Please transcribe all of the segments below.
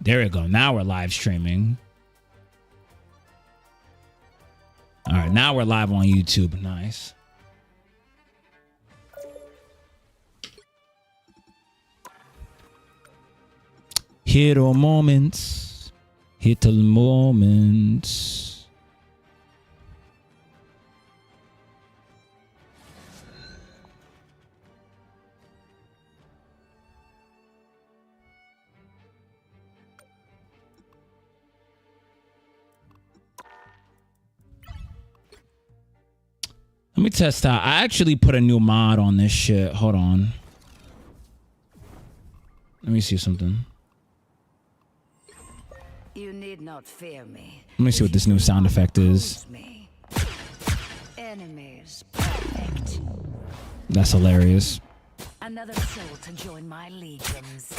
There we go. Now we're live streaming. All right, now we're live on YouTube. Nice. Hero moments. Little moments. Let me test out. I actually put a new mod on this shit. Hold on. Let me see something. You need not fear me. Let me see what this new sound effect is. Enemies, perfect. That's hilarious. Another soul to join my legions.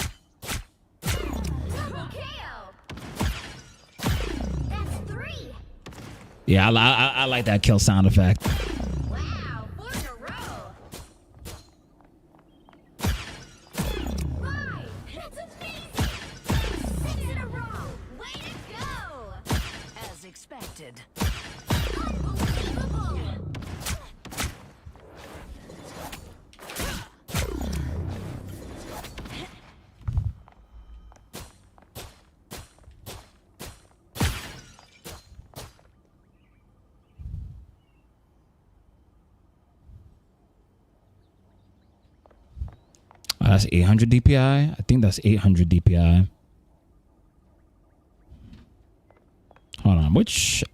Double kill. That's 3. Yeah, I like that kill sound effect. Wow, 4 in a row. 5. That's amazing. 6 in a row. Way to go. As expected. Unbelievable. Oh, that's 800 DPI. I think that's 800 DPI. Hold on, which?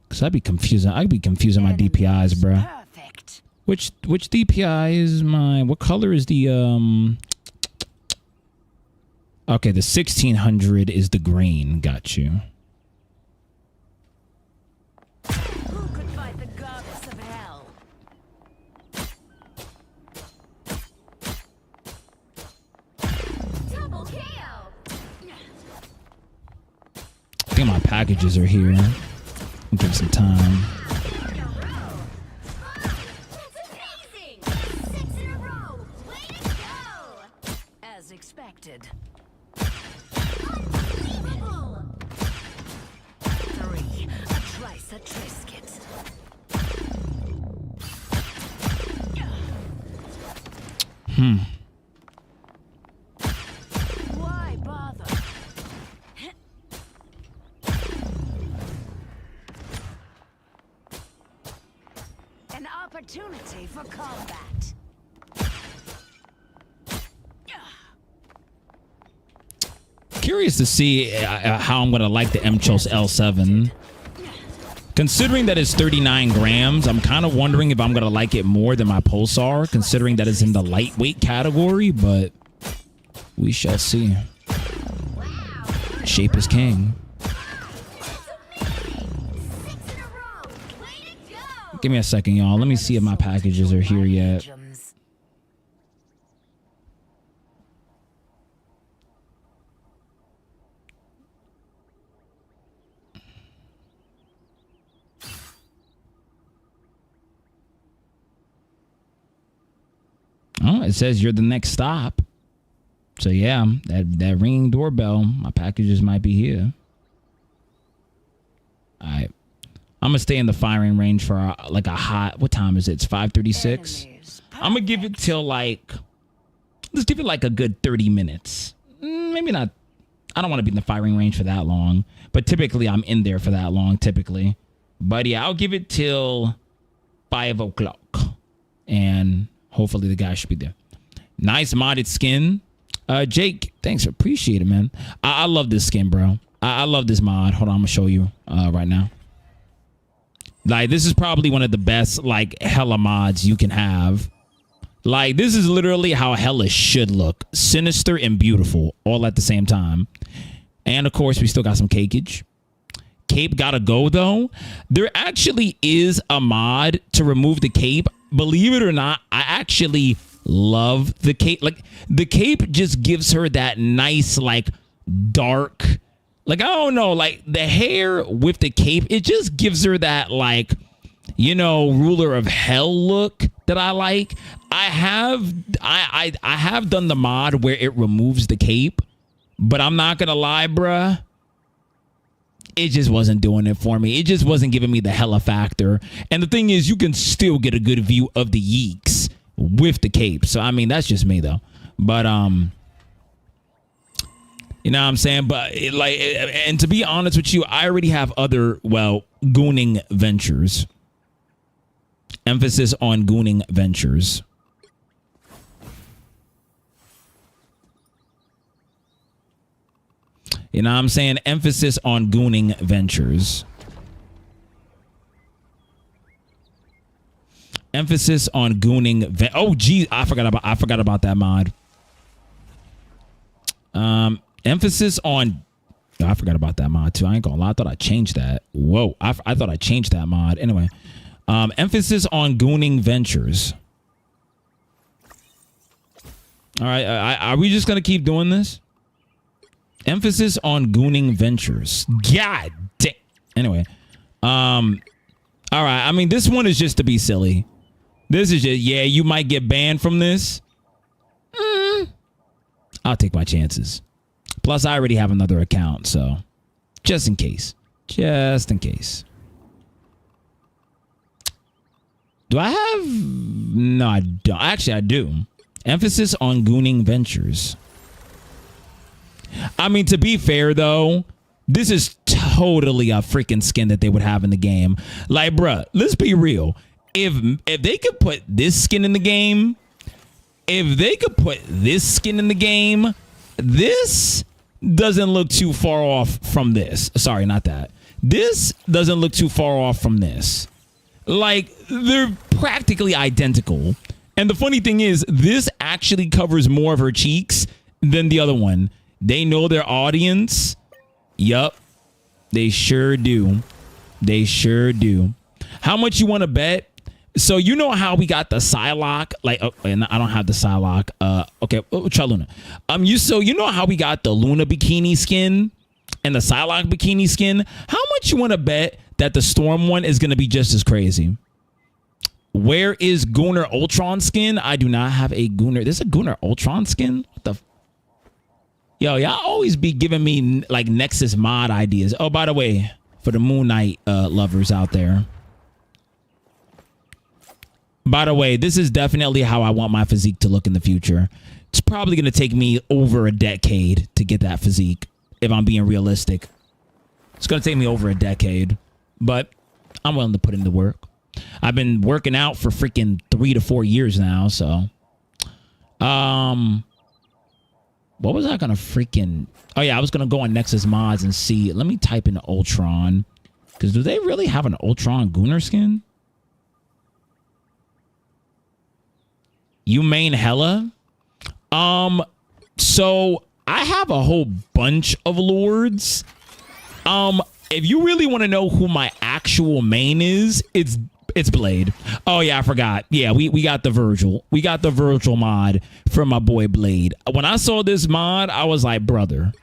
Cause I'd be confusing. I'd be confusing my DPIs, bruh. Perfect. Which DPI is my? What color is the Okay, the 1600 is the green. Got you. Who could fight the goddess of hell? Double kill. I think my packages are here. I'll give it some time. 4 in a row. 5. That's amazing. 6 in a row. Way to go. As expected. Unbelievable. 3. A trice, a trisket. Why bother? An opportunity for combat. Curious to see how I'm gonna like the Mchos L7. Considering that it's 39 grams, I'm kind of wondering if I'm gonna like it more than my Pulsar, considering that it's in the lightweight category, but we shall see. Shape is king. Give me a second, y'all. Let me see if my packages are here yet. Oh, it says you're the next stop. So yeah, that ringing doorbell, my packages might be here. All right. I'm gonna stay in the firing range for like a hot, what time is it? It's 5:36. I'm gonna give it till like, let's give it like a good 30 minutes. Maybe not. I don't want to be in the firing range for that long, but typically I'm in there for that long typically. But yeah, I'll give it till 5 o'clock and hopefully the guy should be there. Nice modded skin. Jake, thanks. Appreciate it, man. I love this skin, bro. I love this mod. Hold on, I'm gonna show you right now. Like, this is probably one of the best, like, Hella mods you can have. Like, this is literally how Hella should look. Sinister and beautiful, all at the same time. And, of course, we still got some cakeage. Cape gotta go, though. There actually is a mod to remove the cape. Believe it or not, I actually love the cape. Like, the cape just gives her that nice, like, dark... Like, I don't know, like the hair with the cape, it just gives her that, like, you know, ruler of hell look that I like. I have done the mod where it removes the cape But I'm not going to lie, bruh. It just wasn't doing it for me. It just wasn't giving me the hella factor. And the thing is, you can still get a good view of the yeeks with the cape. So, I mean, that's just me, though. But, you know what I'm saying? But, and to be honest with you, I already have other, well, gooning ventures. Emphasis on gooning ventures. You know what I'm saying? Emphasis on gooning ventures. Emphasis on gooning. Oh, geez, I forgot about that mod. Emphasis on. Oh, I forgot about that mod too. I ain't gonna lie. I thought I changed that. Whoa, I thought I changed that mod. Anyway, emphasis on gooning ventures. All right, are we just gonna keep doing this? Emphasis on gooning ventures. God damn. Anyway, all right. I mean, this one is just to be silly. This is just, yeah, you might get banned from this. I'll take my chances. Plus, I already have another account, so just in case. Just in case. Do I have? No, I don't. Actually, I do. Emphasis on gooning ventures. I mean, to be fair, though, this is totally a freaking skin that they would have in the game. Like, bruh, let's be real. If they could put this skin in the game, this doesn't look too far off from this. Sorry, not that. This doesn't look too far off from this. Like, they're practically identical. And the funny thing is, this actually covers more of her cheeks than the other one. They know their audience. Yup. They sure do. They sure do. How much you want to bet? So you know how we got the Psylocke? Like, oh, and I don't have the Psylocke. Okay, try Luna. You know how we got the Luna bikini skin and the Psylocke bikini skin? How much you want to bet that the Storm one is going to be just as crazy? Where is Gunnar Ultron skin? I do not have a Gunnar. There's a Gunnar Ultron skin? What the? Yo, y'all always be giving me like Nexus mod ideas. Oh, by the way, for the Moon Knight lovers out there. By the way, this is definitely how I want my physique to look in the future. It's probably going to take me over a decade to get that physique, if I'm being realistic. It's going to take me over a decade, but I'm willing to put in the work. I've been working out for freaking 3 to 4 years now, so. What was I going to freaking... Oh, yeah, I was going to go on Nexus Mods and see. Let me type in Ultron. Because do they really have an Ultron Gunnar skin? You main hella? So I have a whole bunch of lords. If you really want to know who my actual main is, it's Blade. Oh yeah, I forgot. Yeah, we got the Virgil. We got the Virgil mod from my boy Blade. When I saw this mod, I was like, brother,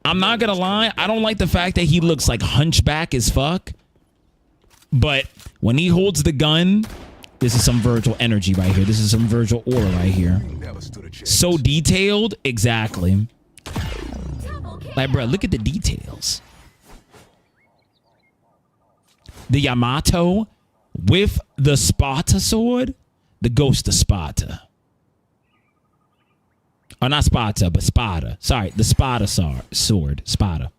I'm not gonna lie, I don't like the fact that he looks like hunchback as fuck. But when he holds the gun, this is some Virgil energy right here. This is some Virgil aura right here. So detailed, exactly. Like, bro, look at the details. The Yamato with the Sparta sword, the Ghost of Sparta. Or not Sparta, but Sparta. Sorry, the Sparta sword, Sparta.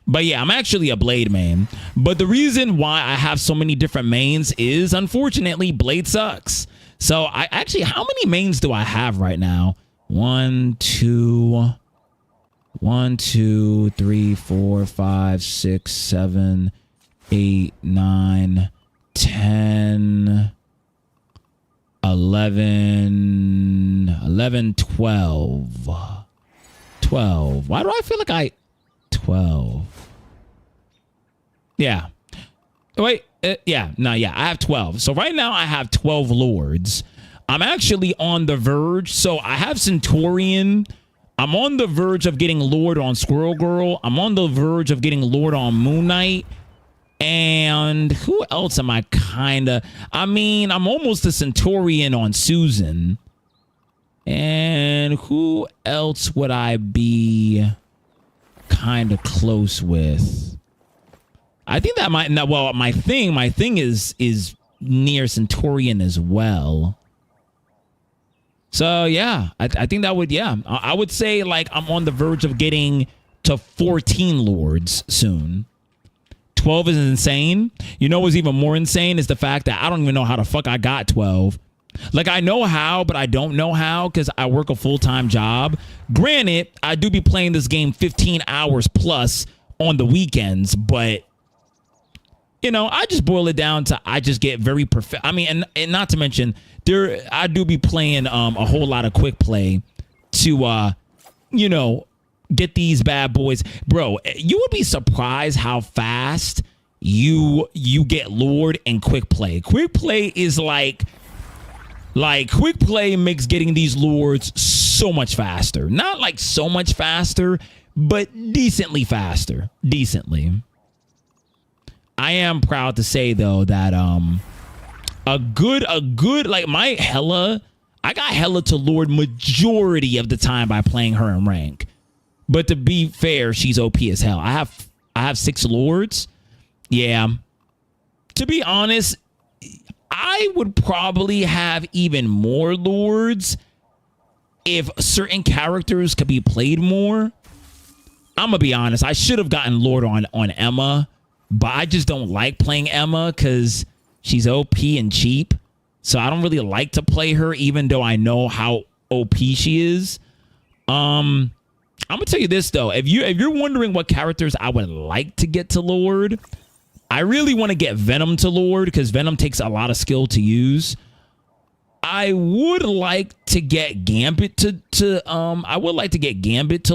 But yeah, I'm actually a Blade main. But the reason why I have so many different mains is, unfortunately, Blade sucks. So I actually, how many mains do I have right now? 1, 2, 3, 4, 5, 6, 7, 8, 9, 10, 11, 12. 12. Why do I feel like 12? Yeah. Wait. Yeah. No, yeah. I have 12. So right now I have 12 lords. I'm actually on the verge. So I have Centaurian. I'm on the verge of getting Lord on Squirrel Girl. I'm on the verge of getting Lord on Moon Knight. And who else am I kind of... I mean, I'm almost a Centaurian on Susan. And who else would I be kind of close with? I think that might not. Well, my thing is near Centurion as well. So yeah, I think that would, yeah. I would say like I'm on the verge of getting to 14 lords soon. 12 is insane. You know what's even more insane is the fact that I don't even know how the fuck I got 12. Like, I know how, but I don't know how because I work a full-time job. Granted, I do be playing this game 15 hours plus on the weekends, but you know, I just boil it down to I just get very perfect. I mean, and not to mention I do be playing a whole lot of quick play to you know, get these bad boys. Bro, you would be surprised how fast you get lured in quick play. Quick play is like quick play makes getting these lords so much faster. Not like so much faster, but decently faster. Decently. I am proud to say though that a good like my Hella, I got Hella to lord majority of the time by playing her in rank. But to be fair, she's OP as hell. I have 6 lords. Yeah. To be honest, I would probably have even more lords if certain characters could be played more. I'm gonna be honest. I should have gotten lord on Emma, but I just don't like playing Emma because she's OP and cheap. So I don't really like to play her, even though I know how OP she is. I'm gonna tell you this though. If you're wondering what characters I would like to get to lord, I really want to get Venom to lord because Venom takes a lot of skill to use. I would like to get Gambit to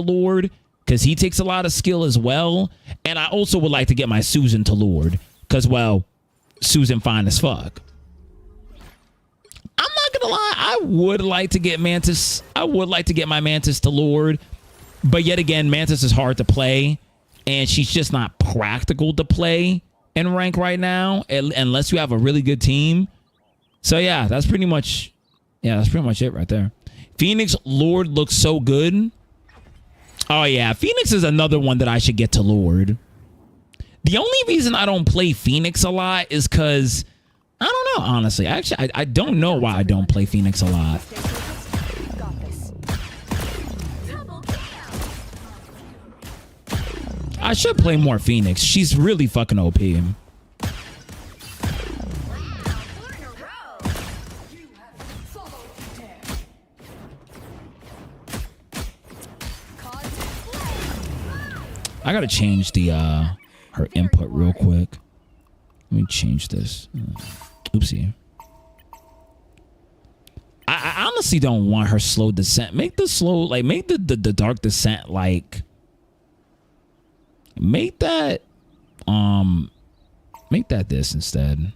lord because he takes a lot of skill as well. And I also would like to get my Susan to lord because, well, Susan fine as fuck. I'm not gonna lie, I would like to get Mantis. I would like to get my Mantis to lord, but yet again, Mantis is hard to play, and she's just not practical to play in rank right now, unless you have a really good team. So yeah, that's pretty much it right there. Phoenix Lord looks so good. Oh yeah, Phoenix is another one that I should get to lord. The only reason I don't play Phoenix a lot is because I don't know, honestly. Actually, I don't know why I don't play Phoenix a lot. I should play more Phoenix. She's really fucking OP. I gotta change the her input real quick. Let me change this. Oopsie. I honestly don't want her slow descent. Make the slow, like, make the dark descent, like, make that this instead.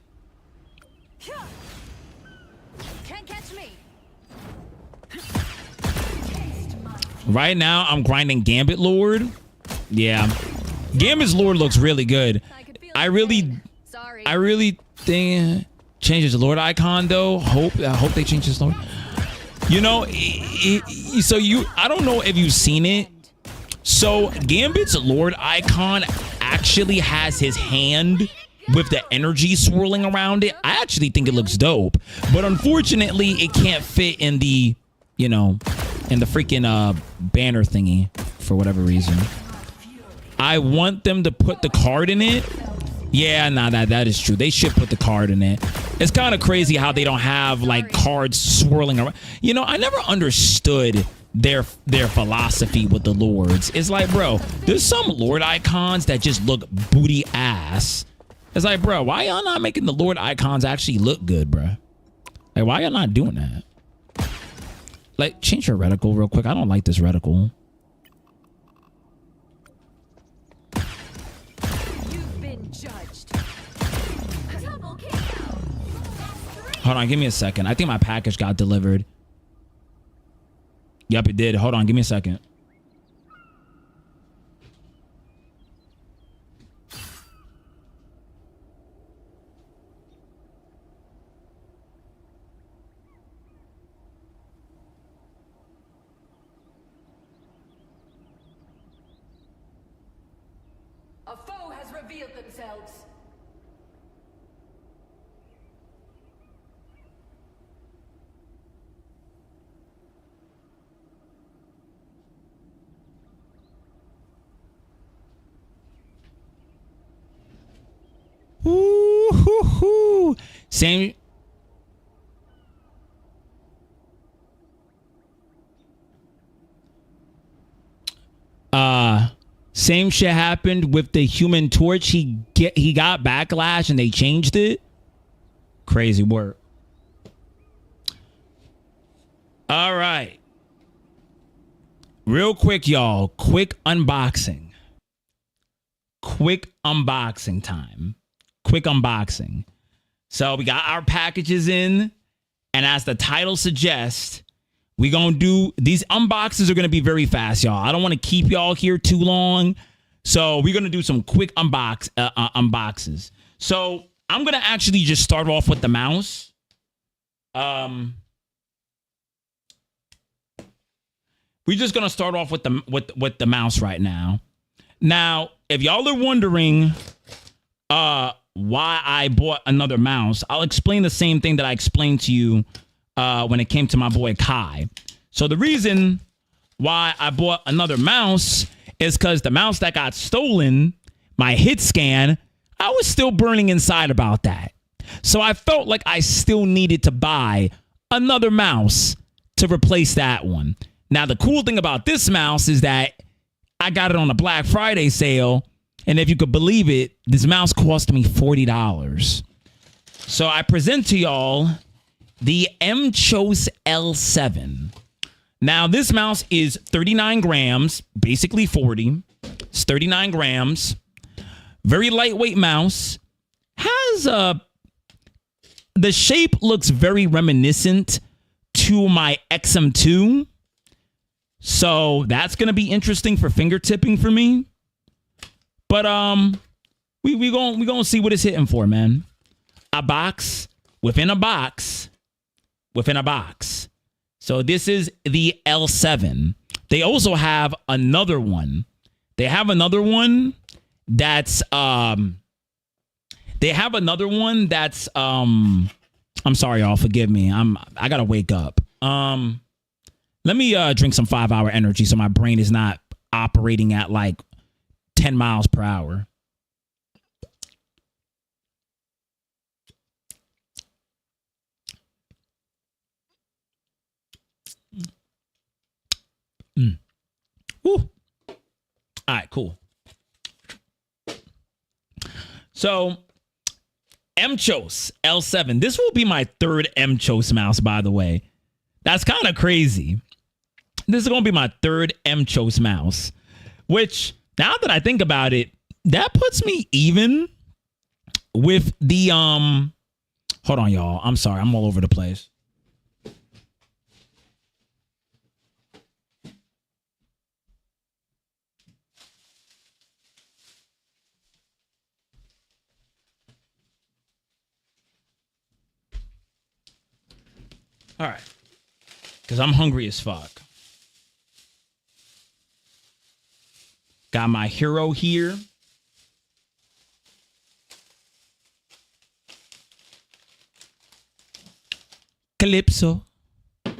Can't catch me. Right now I'm grinding Gambit Lord. Yeah, Gambit's Lord looks really good. I really think changes the Lord icon though. I hope they change this Lord. You know, I don't know if you've seen it. So Gambit's Lord icon actually has his hand with the energy swirling around it. I actually think it looks dope, but unfortunately it can't fit in the, you know, in the freaking banner thingy for whatever reason. I want them to put the card in it. Yeah, nah, that is true. They should put the card in it. It's kind of crazy how they don't have like cards swirling around. You know, I never understood their philosophy with the lords. It's like, bro, there's some lord icons that just look booty ass. It's like, bro, why y'all not making the lord icons actually look good, bro? Like, why y'all not doing that? Like, change your reticle real quick. I don't like this reticle. You've been judged. Double kill. Hold on, give me a second. I think my package got delivered. Yep, it did. Hold on, give me a second. revealed themselves. Ooh, hoo, hoo. Same. Same shit happened with the Human Torch. He got backlash and they changed it. Crazy work. All right. Real quick, y'all. Quick unboxing. Quick unboxing time. Quick unboxing. So we got our packages in, and as the title suggests, we gonna do these unboxes are gonna be very fast, y'all. I don't want to keep y'all here too long, so we're gonna do some quick unboxes. So I'm gonna actually just start off with the mouse. We're just gonna start off with the mouse right now. Now, if y'all are wondering, why I bought another mouse, I'll explain the same thing that I explained to you when it came to my boy Kai. So the reason why I bought another mouse is because the mouse that got stolen, my hit scan, I was still burning inside about that. So I felt like I still needed to buy another mouse to replace that one. Now, the cool thing about this mouse is that I got it on a Black Friday sale. And if you could believe it, this mouse cost me $40. So I present to y'all the mChos L7. Now, this mouse is 39 grams, basically 40. It's 39 grams. Very lightweight mouse. Has the shape looks very reminiscent to my XM2. So that's going to be interesting for fingertipping for me. But we gonna see what it's hitting for, man. A box within a box within a box. So this is the L7. They also have another one. They have another one that's I'm sorry, y'all. Forgive me. I gotta wake up. Let me drink some 5-hour energy so my brain is not operating at like 10 miles per hour. Woo. All right, cool. So mChos L7. This will be my third mChos mouse, by the way. That's kind of crazy. This is going to be my third mChos mouse, which now that I think about it, that puts me even with the, hold on, y'all. I'm sorry. I'm all over the place. All right. Because I'm hungry as fuck. Got my hero here. Calypso. All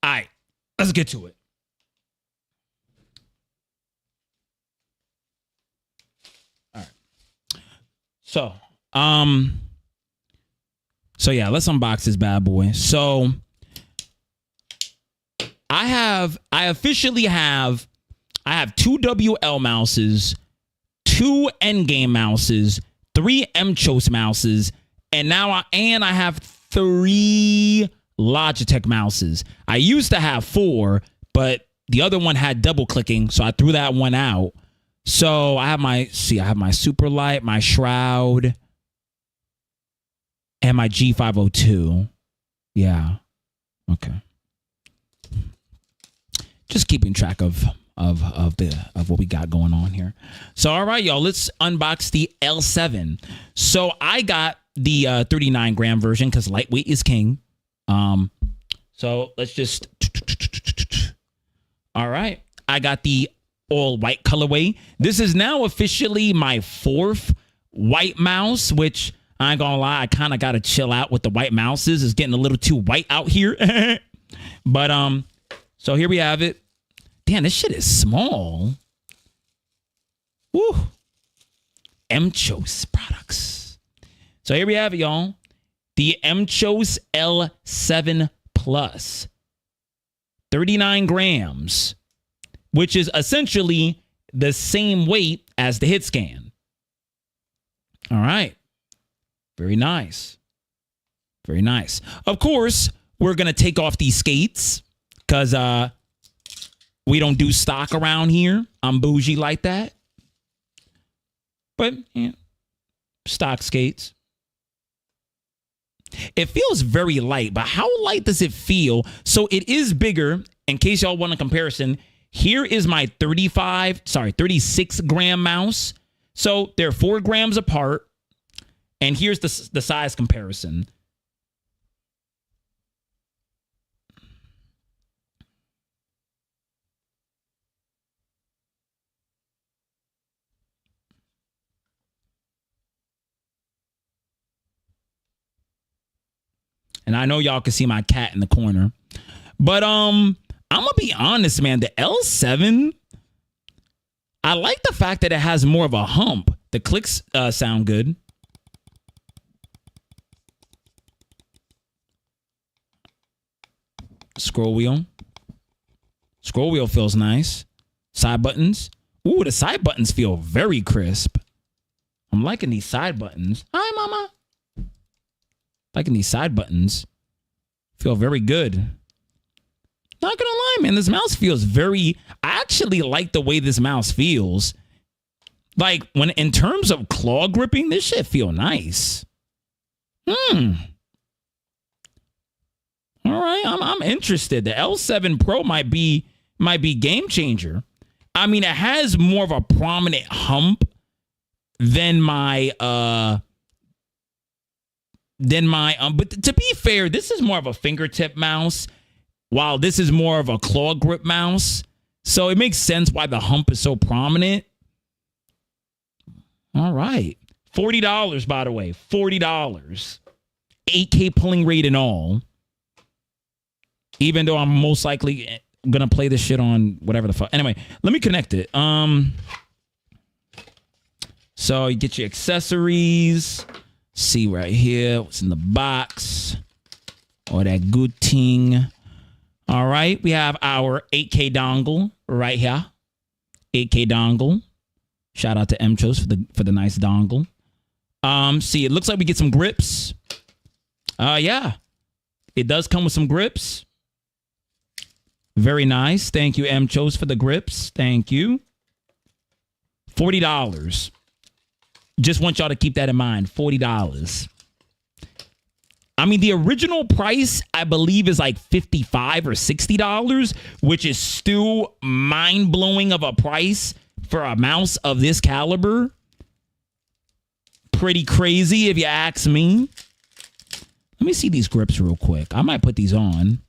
right. Let's get to it. All right. So yeah, let's unbox this bad boy. So I have two WL mouses, two Endgame mouses, 3 mChos mouses, and now I have 3 Logitech mouses. I used to have 4, but the other one had double clicking, so I threw that one out. So I have my Superlight, my Shroud, and my G502. Yeah. Okay. Just keeping track of what we got going on here. So all right, y'all, let's unbox the L7. So I got the 39 gram version because lightweight is king. So let's just. All right, I got the all white colorway. This is now officially my 4th white mouse, which I ain't gonna lie, I kind of got to chill out with the white mouses. It's getting a little too white out here. But so here we have it. Damn, this shit is small. Woo. Mchos products. So here we have it, y'all. The Mchos L7 Plus. 39 grams, which is essentially the same weight as the hit scan. All right. Very nice. Very nice. Of course, we're going to take off these skates because we don't do stock around here. I'm bougie like that. But, yeah, stock skates. It feels very light, but how light does it feel? So it is bigger. In case y'all want a comparison, here is my 36 gram mouse. So they're 4 grams apart. And here's the size comparison. And I know y'all can see my cat in the corner. But I'm going to be honest, man. The L7, I like the fact that it has more of a hump. The clicks sound good. Scroll wheel. Scroll wheel feels nice. Side buttons. Ooh, the side buttons feel very crisp. I'm liking these side buttons. Hi, mama. Liking these side buttons. Feel very good. Not gonna lie, man. This mouse feels very... I actually like the way this mouse feels. Like, when in terms of claw gripping, this shit feel nice. All right, I'm interested. The L7 Pro might be game changer. I mean, it has more of a prominent hump than my but to be fair, this is more of a fingertip mouse, while this is more of a claw grip mouse. So it makes sense why the hump is so prominent. All right. $40, by the way. $40. 8K pulling rate and all. Even though I'm most likely gonna play this shit on whatever the fuck. Anyway, let me connect it. So you get your accessories. See right here what's in the box. All that good thing. All right, we have our 8K dongle right here. 8K dongle. Shout out to Mchos for the nice dongle. See, it looks like we get some grips. Yeah, it does come with some grips. Very nice. Thank you, Mchos, for the grips. Thank you. $40. Just want y'all to keep that in mind. $40. I mean, the original price, I believe, is like $55 or $60, which is still mind-blowing of a price for a mouse of this caliber. Pretty crazy, if you ask me. Let me see these grips real quick. I might put these on.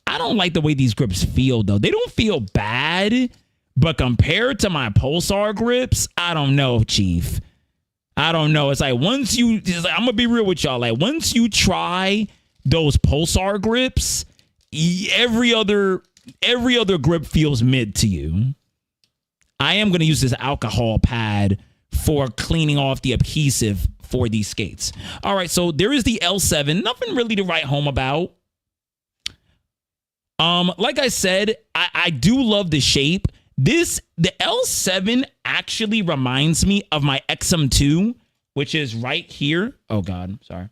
I don't like the way these grips feel, though. They don't feel bad, but compared to my Pulsar grips, I don't know, Chief. I don't know. It's like I'm going to be real with y'all. Like, once you try those Pulsar grips, every other grip feels mid to you. I am going to use this alcohol pad for cleaning off the adhesive for these skates. All right, so there is the L7. Nothing really to write home about. Like I said, I do love the shape. The L7 actually reminds me of my XM2, which is right here. Oh God, sorry.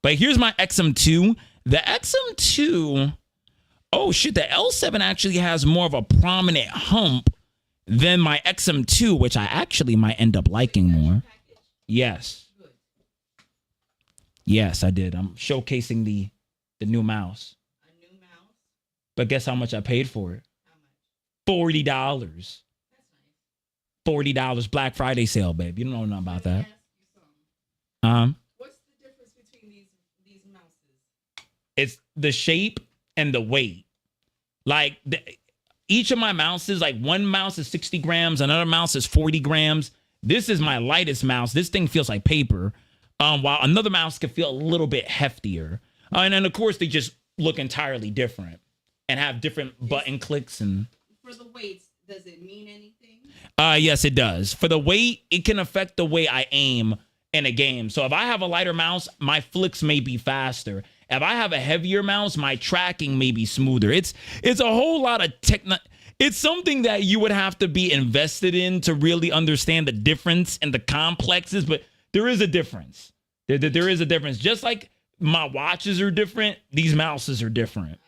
But here's my XM2. The XM2, oh shit, the L7 actually has more of a prominent hump than my XM2, which I actually might end up liking more. Yes. Yes, I did. I'm showcasing the new mouse. But guess how much I paid for it? How much? $40. That's nice. $40 Black Friday sale, babe. You don't know nothing about that. What's the difference between these mouses? It's the shape and the weight. Like each of my mouses, like one mouse is 60 grams, another mouse is 40 grams. This is my lightest mouse. This thing feels like paper, while another mouse can feel a little bit heftier. And then, of course, they just look entirely different and have different button clicks. And for the weights, does it mean anything? Yes, it does. For the weight, it can affect the way I aim in a game. So if I have a lighter mouse, my flicks may be faster. If I have a heavier mouse, my tracking may be smoother. It's a whole lot of It's something that you would have to be invested in to really understand the difference and the complexes, but there is a difference. There is a difference. Just like my watches are different, these mouses are different. Okay.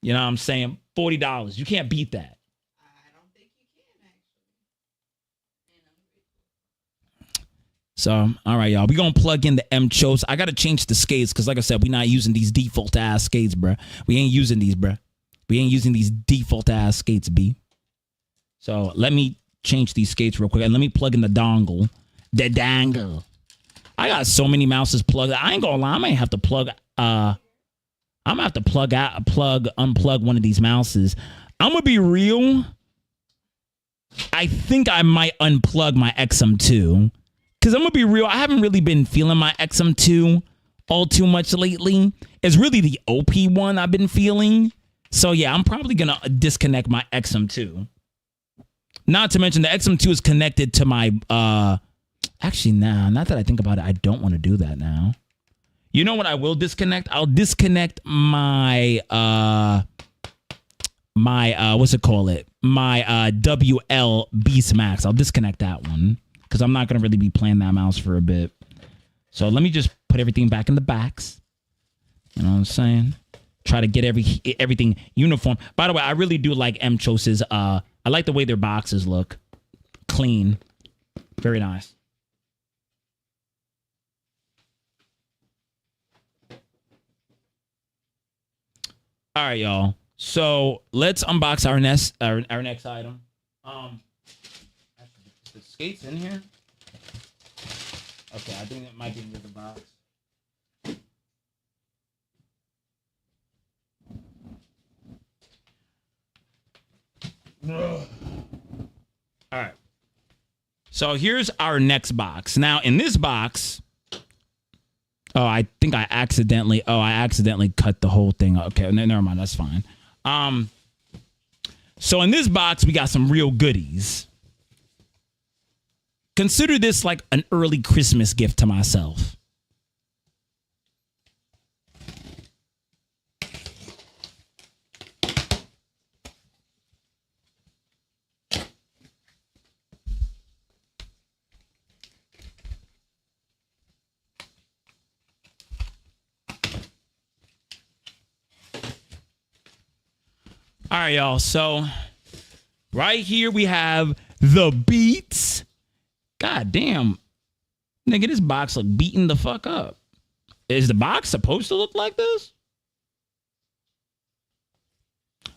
You know what I'm saying? $40. You can't beat that. I don't think you can, actually. So, all right, y'all. We're going to plug in the M-Chos. I got to change the skates because, like I said, we're not using these default-ass skates, bruh. We ain't using these, bruh. We ain't using these default-ass skates, B. So, let me change these skates real quick. And let me plug in the dongle. The dangle. I got so many mouses plugged. I ain't going to lie. I might have to plug... I'm going to have to unplug one of these mouses. I'm going to be real. I think I might unplug my XM2. Because I'm going to be real, I haven't really been feeling my XM2 all too much lately. It's really the OP one I've been feeling. So, yeah, I'm probably going to disconnect my XM2. Not to mention the XM2 is connected to my... Actually, nah, not that I think about it. I don't want to do that now. You know what I will disconnect? I'll disconnect my... what's it call it? My WL Beast Max. I'll disconnect that one. Because I'm not going to really be playing that mouse for a bit. So let me just put everything back in the backs. You know what I'm saying? Try to get everything uniform. By the way, I really do like M-Chos's. I like the way their boxes look. Clean. Very nice. All right, y'all. So let's unbox our next item. The skates in here. Okay, I think it might be in the box. All right. So here's our next box. Now in this box, I think I accidentally cut the whole thing. Okay, never mind. That's fine. So in this box, we got some real goodies. Consider this like an early Christmas gift to myself. All right, y'all. So right here we have the Beats. God damn. Nigga, this box look beaten the fuck up. Is the box supposed to look like this?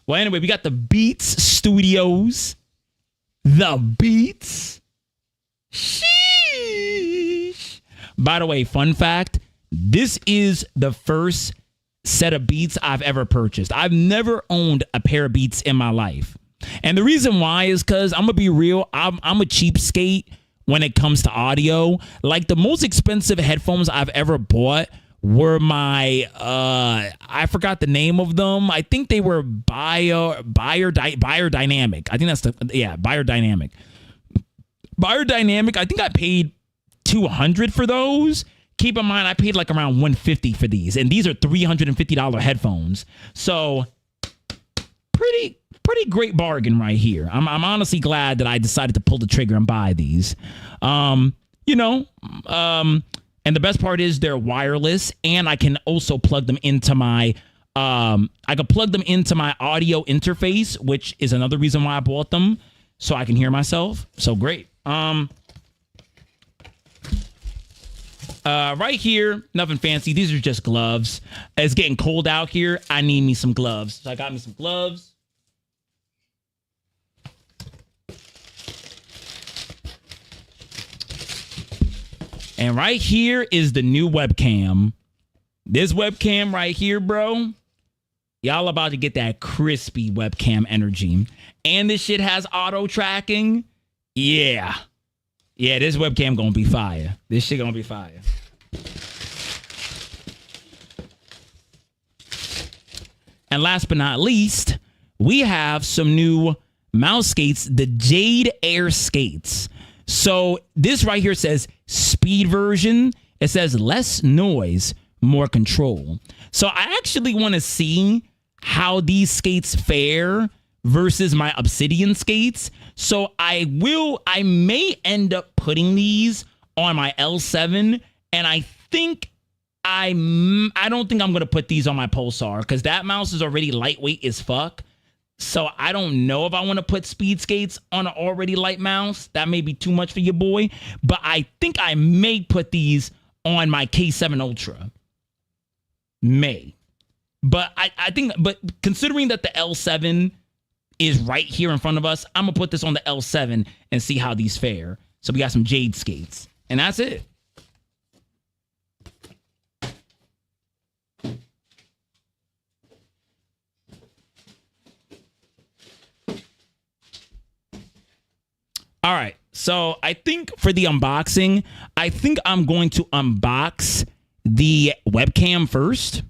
Well, anyway, we got the Beats Studios. The Beats. Sheesh. By the way, fun fact, this is the first set of Beats I've ever purchased. I've never owned a pair of Beats in my life. And the reason why is because I'm going to be real. I'm a cheapskate when it comes to audio. Like the most expensive headphones I've ever bought were my, I forgot the name of them. I think they were Beyerdynamic. I think that's Beyerdynamic. Beyerdynamic, I think I paid $200 for those. Keep in mind, I paid like around $150 for these. And these are $350 headphones. So pretty great bargain right here. I'm honestly glad that I decided to pull the trigger and buy these. And the best part is they're wireless, and I can also plug them into my audio interface, which is another reason why I bought them, so I can hear myself. So great. Right here, nothing fancy. These are just gloves. It's getting cold out here. I need me some gloves. So I got me some gloves. And right here is the new webcam. This webcam right here, bro. Y'all about to get that crispy webcam energy. And this shit has auto tracking. Yeah. Yeah, this webcam gonna be fire. This shit gonna be fire. And last but not least, we have some new mouse skates, the Jade Air skates. So this right here says speed version. It says less noise, more control. So I actually want to see how these skates fare versus my Obsidian skates. So I may end up putting these on my L7, and I think I don't think I'm going to put these on my Pulsar because that mouse is already lightweight as fuck. So I don't know if I want to put speed skates on an already light mouse. That may be too much for your boy. But I think I may put these on my K7 Ultra. May. But I think, but considering that the L7 is right here in front of us, I'm going to put this on the L7 and see how these fare. So we got some Jade skates. And that's it. All right, so I think for the unboxing, I think I'm going to unbox the webcam first.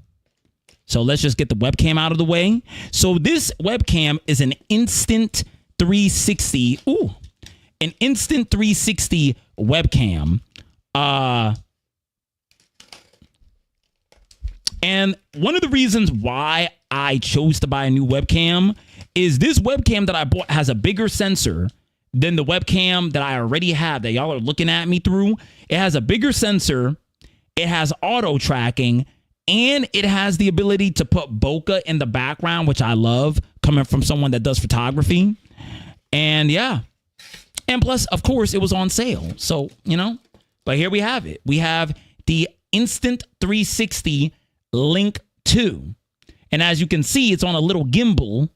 So let's just get the webcam out of the way. So this webcam is an Instant 360. Ooh, an Instant 360 webcam. And one of the reasons why I chose to buy a new webcam is this webcam that I bought has a bigger sensor than the webcam that I already have that y'all are looking at me through. It has a bigger sensor, it has auto tracking, and it has the ability to put bokeh in the background, which I love coming from someone that does photography. And yeah. And plus, of course, it was on sale. So, you know, but here we have it. We have the Instant 360 Link 2. And as you can see, it's on a little gimbal.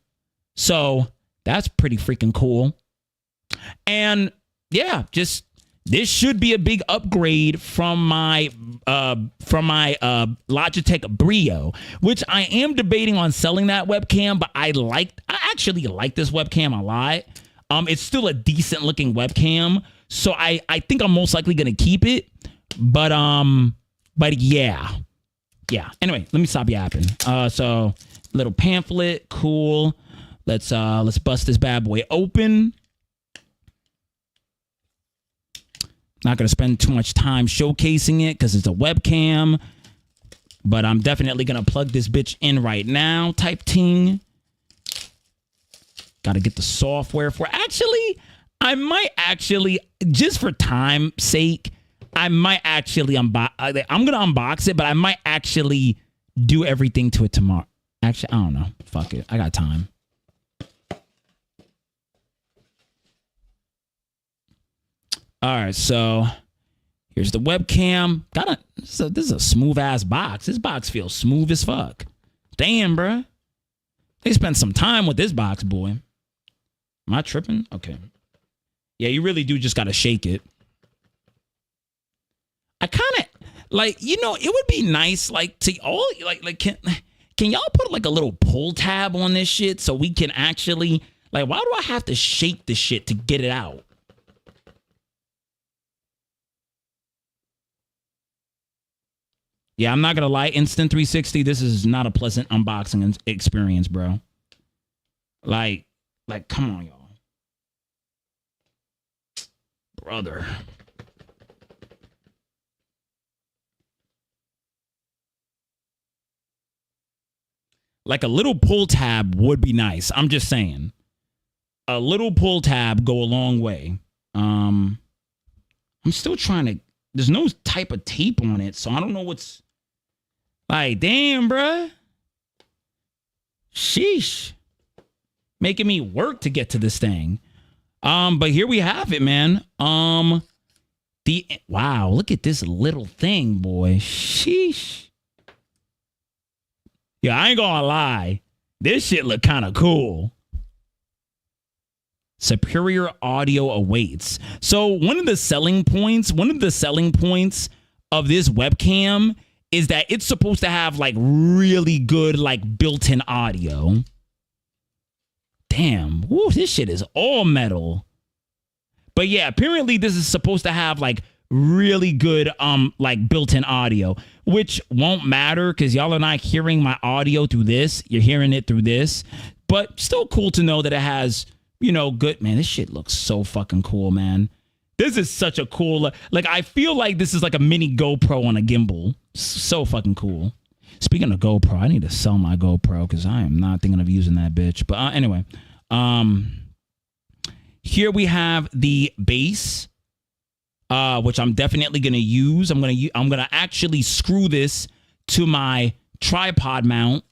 So that's pretty freaking cool. And yeah, just this should be a big upgrade from my Logitech Brio, which I am debating on selling that webcam, but I actually like this webcam a lot. It's still a decent looking webcam, so I think I'm most likely gonna keep it. But yeah. Anyway, let me stop yapping. So little pamphlet, cool. Let's bust this bad boy open. Not going to spend too much time showcasing it because it's a webcam. But I'm definitely going to plug this bitch in right now. Type ting. Got to get the software for it. Actually, I might actually, just for time's sake, I might actually unbox. I'm going to unbox it, but I might actually do everything to it tomorrow. Actually, I don't know. Fuck it. I got time. All right, so here's the webcam. This is a smooth ass box. This box feels smooth as fuck. Damn, bruh. They spent some time with this box, boy. Am I tripping? Okay. Yeah, you really do just gotta shake it. I kind of like, you know, it would be nice, like, to all like can y'all put like a little pull tab on this shit so we can actually, like, why do I have to shake the shit to get it out? Yeah, I'm not going to lie. Instant 360, this is not a pleasant unboxing experience, bro. Like, come on, y'all. Brother. Like a little pull tab would be nice. I'm just saying. A little pull tab go a long way. I'm still trying to... There's no type of tape on it, so I don't know what's... Like, damn, bruh. Sheesh. Making me work to get to this thing. But here we have it, man. Wow, look at this little thing, boy. Sheesh. Yeah, I ain't gonna lie. This shit look kind of cool. Superior audio awaits. So one of the selling points of this webcam is that it's supposed to have like really good like built-in audio. Damn, woo, this shit is all metal. But yeah, apparently this is supposed to have like really good like built-in audio, which won't matter because y'all are not hearing my audio through this. You're hearing it through this. But still cool to know that it has, you know, good. Man, this shit looks so fucking cool, man. This is such a cool, like, I feel like this is like a mini GoPro on a gimbal. So fucking cool. Speaking of GoPro, I need to sell my GoPro because I am not thinking of using that bitch. But anyway, here we have the base, which I'm definitely gonna use. I'm gonna actually screw this to my tripod mount.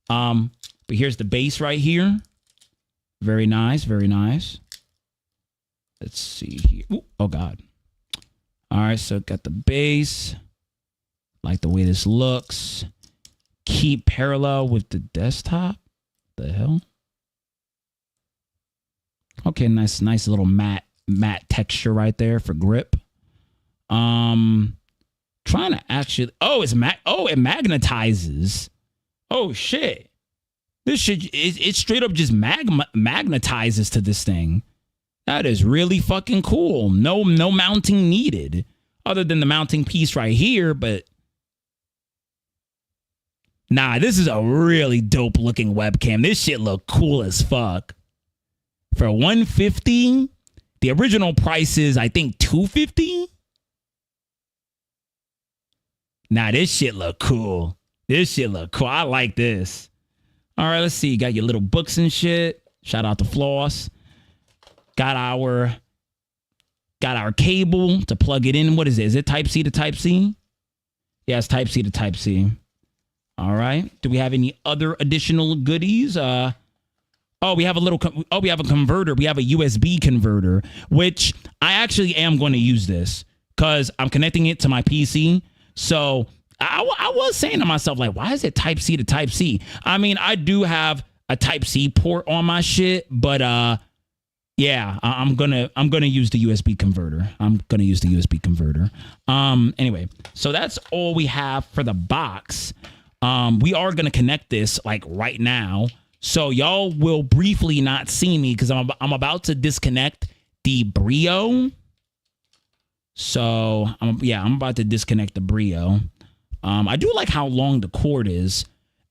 But here's the base right here. Very nice, very nice. Let's see here. Ooh, oh God. All right, so got the base. Like the way this looks. Keep parallel with the desktop. The hell? Okay, nice little matte texture right there for grip. Trying to actually. Oh, it magnetizes. Oh shit. This shit it straight up just magnetizes to this thing. That is really fucking cool. No mounting needed. Other than the mounting piece right here, but nah, this is a really dope looking webcam. This shit look cool as fuck. For $150, the original price is I think $250. Nah, this shit look cool. This shit look cool. I like this. All right, let's see. You got your little books and shit. Shout out to Floss. Got our cable to plug it in. What is it? Is it Type C to Type C? Yeah, it's Type C to Type C. All right. Do we have any other additional goodies? We have a converter. We have a USB converter, which I actually am going to use this because I'm connecting it to my PC. So I was saying to myself, like, why is it Type C to Type C? I mean, I do have a Type C port on my shit, but yeah, I'm gonna use the USB converter. Anyway, so that's all we have for the box. We are gonna connect this like right now, so y'all will briefly not see me because I'm about to disconnect the Brio. So I'm about to disconnect the Brio. I do like how long the cord is.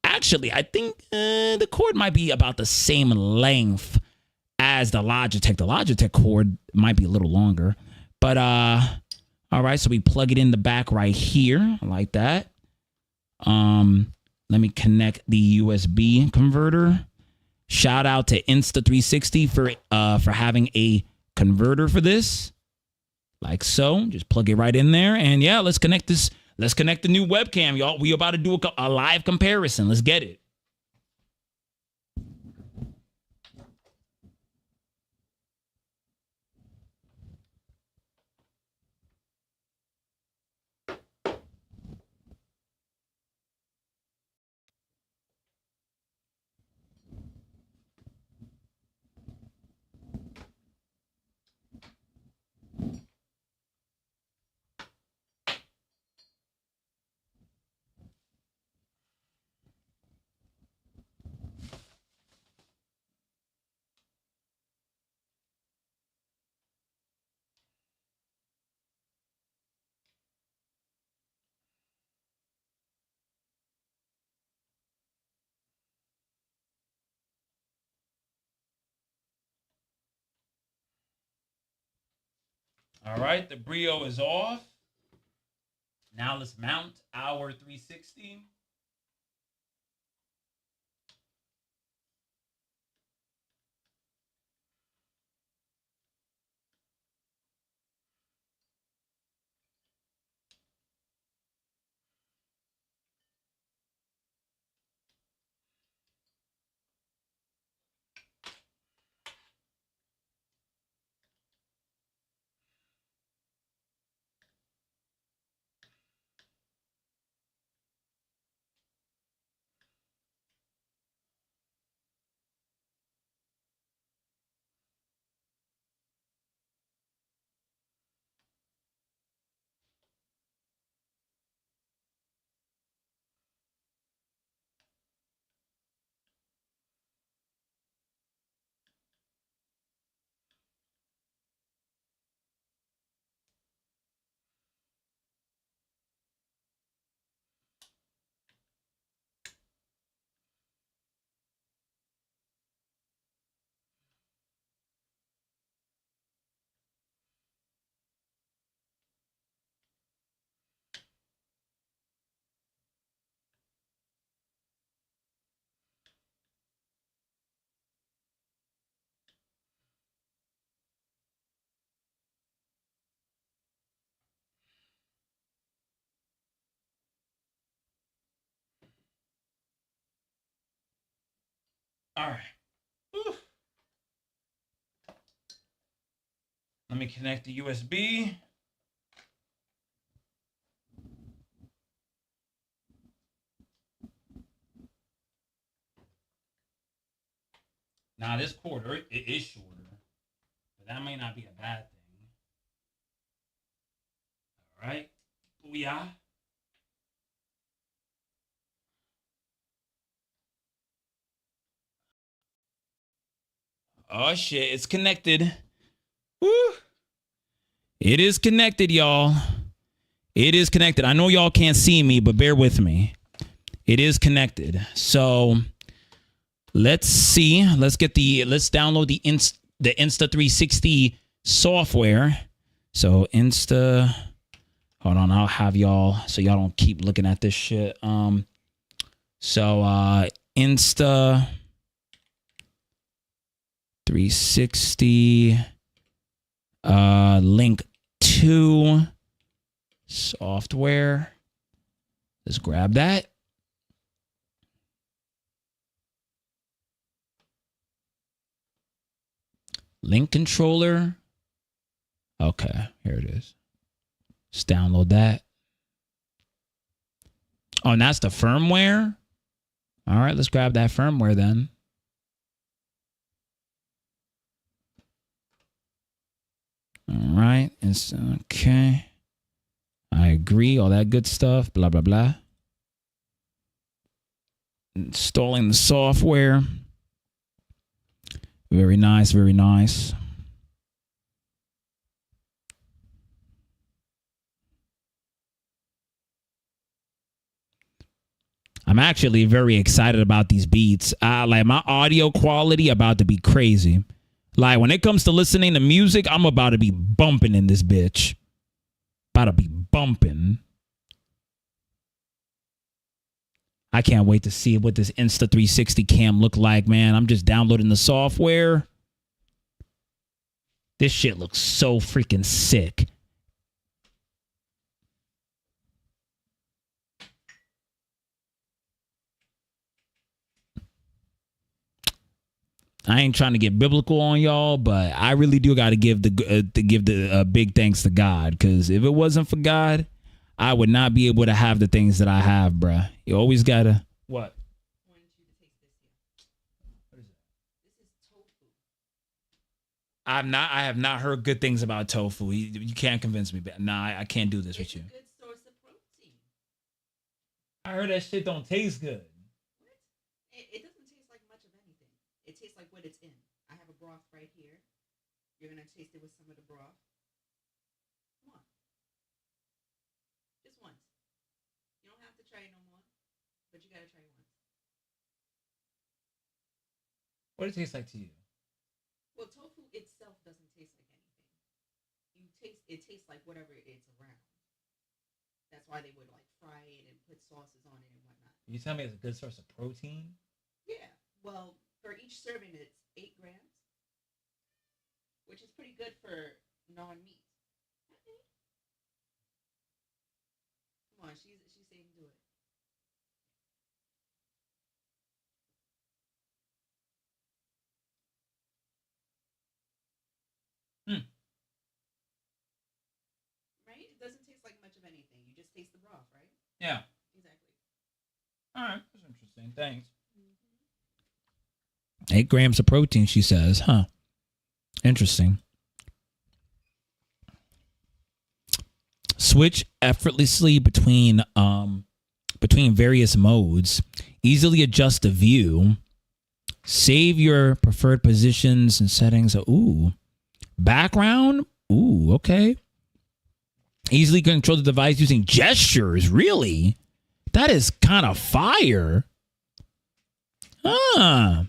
Actually, I think the cord might be about the same length as the Logitech. The Logitech cord might be a little longer. But all right, so we plug it in the back right here. I like that. Let me connect the USB converter. Shout out to Insta360 for having a converter for this. Like so. Just plug it right in there. And yeah, let's connect this. Let's connect the new webcam, y'all. We about to do a live comparison. Let's get it. All right, the Brio is off. Now let's mount our 360. All right. Whew. Let me connect the USB. Now this cord it is shorter, but that may not be a bad thing. All right. Booyah. Oh shit, it's connected. Woo. It is connected, y'all. It is connected. I know y'all can't see me, but bear with me. It is connected. So let's see. Let's download the Insta360 software. So Insta, hold on, I'll have y'all so y'all don't keep looking at this shit. Insta 360 link to software. Let's grab that. Link controller. Okay, here it is. Let's download that. Oh, and that's the firmware. All right, let's grab that firmware then. All right, it's okay. I agree, all that good stuff, blah, blah, blah. Installing the software. Very nice, very nice. I'm actually very excited about these beats. Like my audio quality about to be crazy. Like when it comes to listening to music, I'm about to be bumping in this bitch. About to be bumping. I can't wait to see what this Insta360 cam look like, man. I'm just downloading the software. This shit looks so freaking sick. I ain't trying to get biblical on y'all, but I really do got to give the big thanks to God, because if it wasn't for God, I would not be able to have the things that I have, bruh. You always gotta what? I wanted you to taste this here. What is it? This is tofu. I have not heard good things about tofu. You can't convince me. Nah, I can't do this with you. It's a good source of protein. I heard that shit don't taste good. What? It doesn't taste like much of anything. It tastes like what it's in. I have a broth right here. You're gonna taste it with some of the broth. Come on. Just once. You don't have to try it no more, but you gotta try it once. What does it taste like to you? Well, tofu itself doesn't taste like anything. It tastes like whatever it's around. That's why they would like fry it and put sauces on it and whatnot. You tell me it's a good source of protein? Yeah. Well, for each serving, it's 8 grams, which is pretty good for non-meat. Come on, she's saying do it. Right? It doesn't taste like much of anything. You just taste the broth, right? Yeah. Exactly. All right. That's interesting. Thanks. 8 grams of protein, she says. Huh. Interesting. Switch effortlessly between various modes. Easily adjust the view. Save your preferred positions and settings. Ooh. Background. Ooh, okay. Easily control the device using gestures. Really? That is kind of fire. Ah.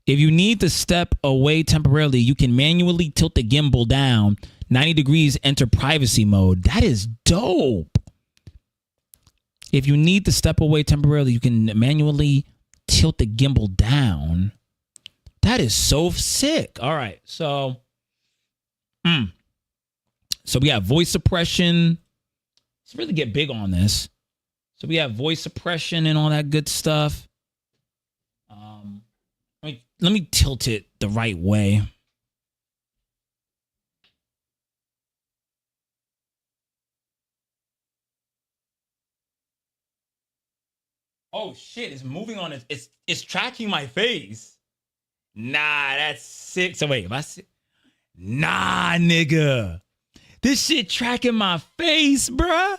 If you need to step away temporarily, you can manually tilt the gimbal down 90 degrees, enter privacy mode. That is dope. If you need to step away temporarily, you can manually tilt the gimbal down. That is so sick. All right. So we have voice suppression. Let's really get big on this. So we have voice suppression and all that good stuff. tilt it the right way. Oh shit, it's moving on it. It's tracking my face. Nah, that's sick. So wait, if I see, nah, nigga. This shit tracking my face, bruh.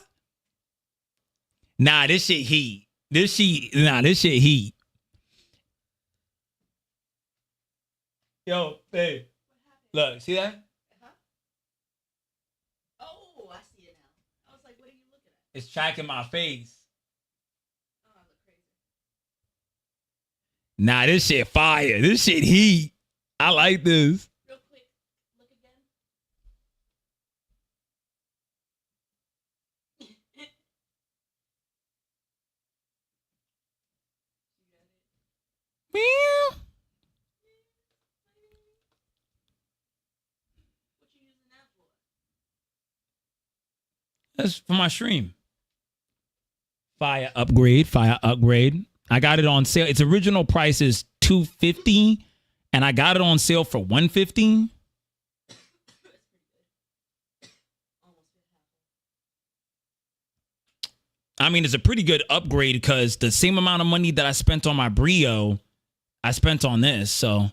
Nah, this shit heat. This shit heat. Yo, babe. Look, see that? Oh, I see it now. I was like, what are you looking at? It's tracking my face. Oh, I look crazy. Nah, this shit fire. This shit heat. I like this. Real quick, look again. Meow. What you using that for? That's for my stream. Fire upgrade. I got it on sale. Its original price is $250, and I got it on sale for $150. I mean, it's a pretty good upgrade because the same amount of money that I spent on my Brio, I spent on this. So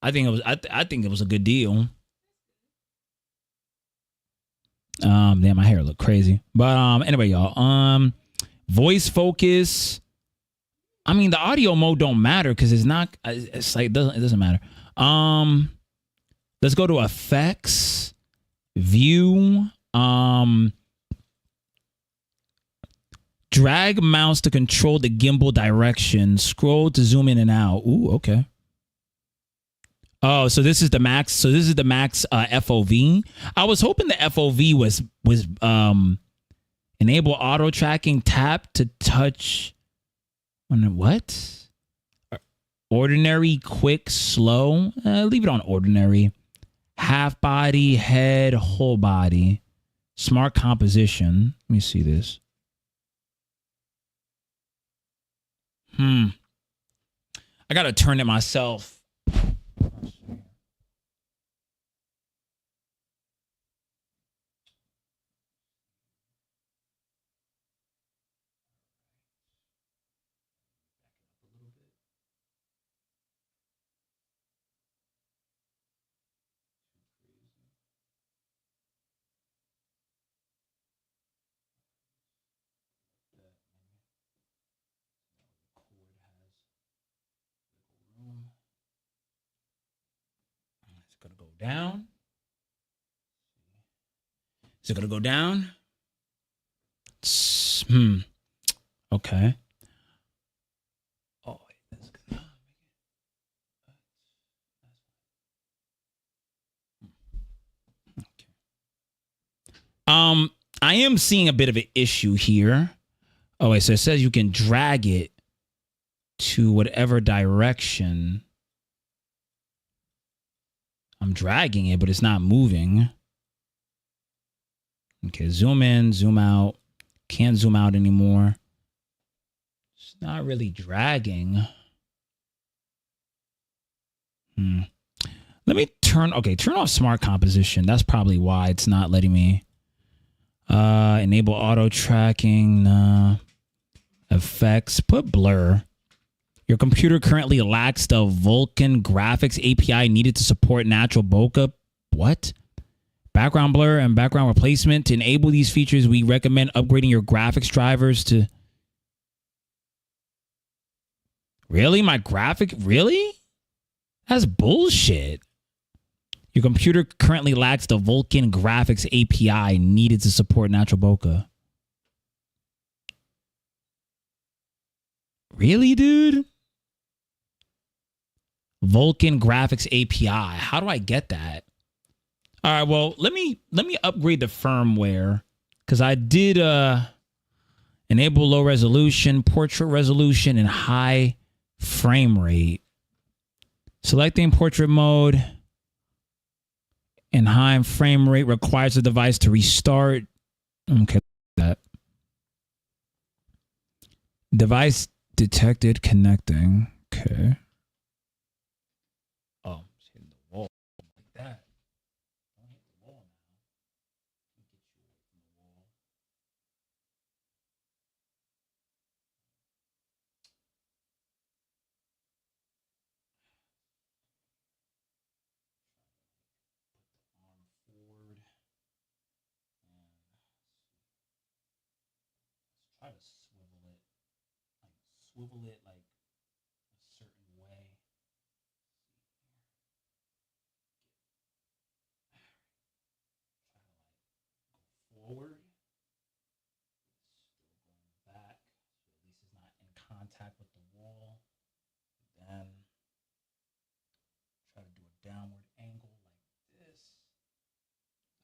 I think it was I think it was a good deal. Damn, my hair look crazy. But anyway, y'all. Voice focus. I mean, the audio mode don't matter because it's not. It's like it doesn't matter. Let's go to effects, view. Drag mouse to control the gimbal direction. Scroll to zoom in and out. Ooh, okay. Oh, so this is the max. So this is the max FOV. I was hoping the FOV was enable auto tracking. Tap to touch. What? Ordinary, quick, slow. Leave it on ordinary. Half body, head, whole body. Smart composition. Let me see this. I gotta turn it myself. It's gonna go down. Is it gonna go down? Okay. Oh, wait, that's good. Okay. I am seeing a bit of an issue here. Oh, wait, so it says you can drag it to whatever direction. I'm dragging it, but it's not moving. Okay, zoom in, zoom out. Can't zoom out anymore. It's not really dragging. Let me turn off smart composition. That's probably why it's not letting me. Enable auto tracking. Nah. Effects. Put blur. Your computer currently lacks the Vulkan graphics API needed to support natural bokeh. What? Background blur and background replacement. To enable these features, we recommend upgrading your graphics drivers to... Really? My graphic? Really? That's bullshit. Your computer currently lacks the Vulkan graphics API needed to support natural bokeh. Really, dude? Vulkan graphics API. How do I get that? All right, well, let me upgrade the firmware because I did enable low resolution, portrait resolution, and high frame rate. Selecting portrait mode and high frame rate requires the device to restart. Okay, that device detected connecting. Okay. try to swivel it like a certain way. Forward. Still going back. So at least it's not in contact with the wall. Then try to do a downward angle like this.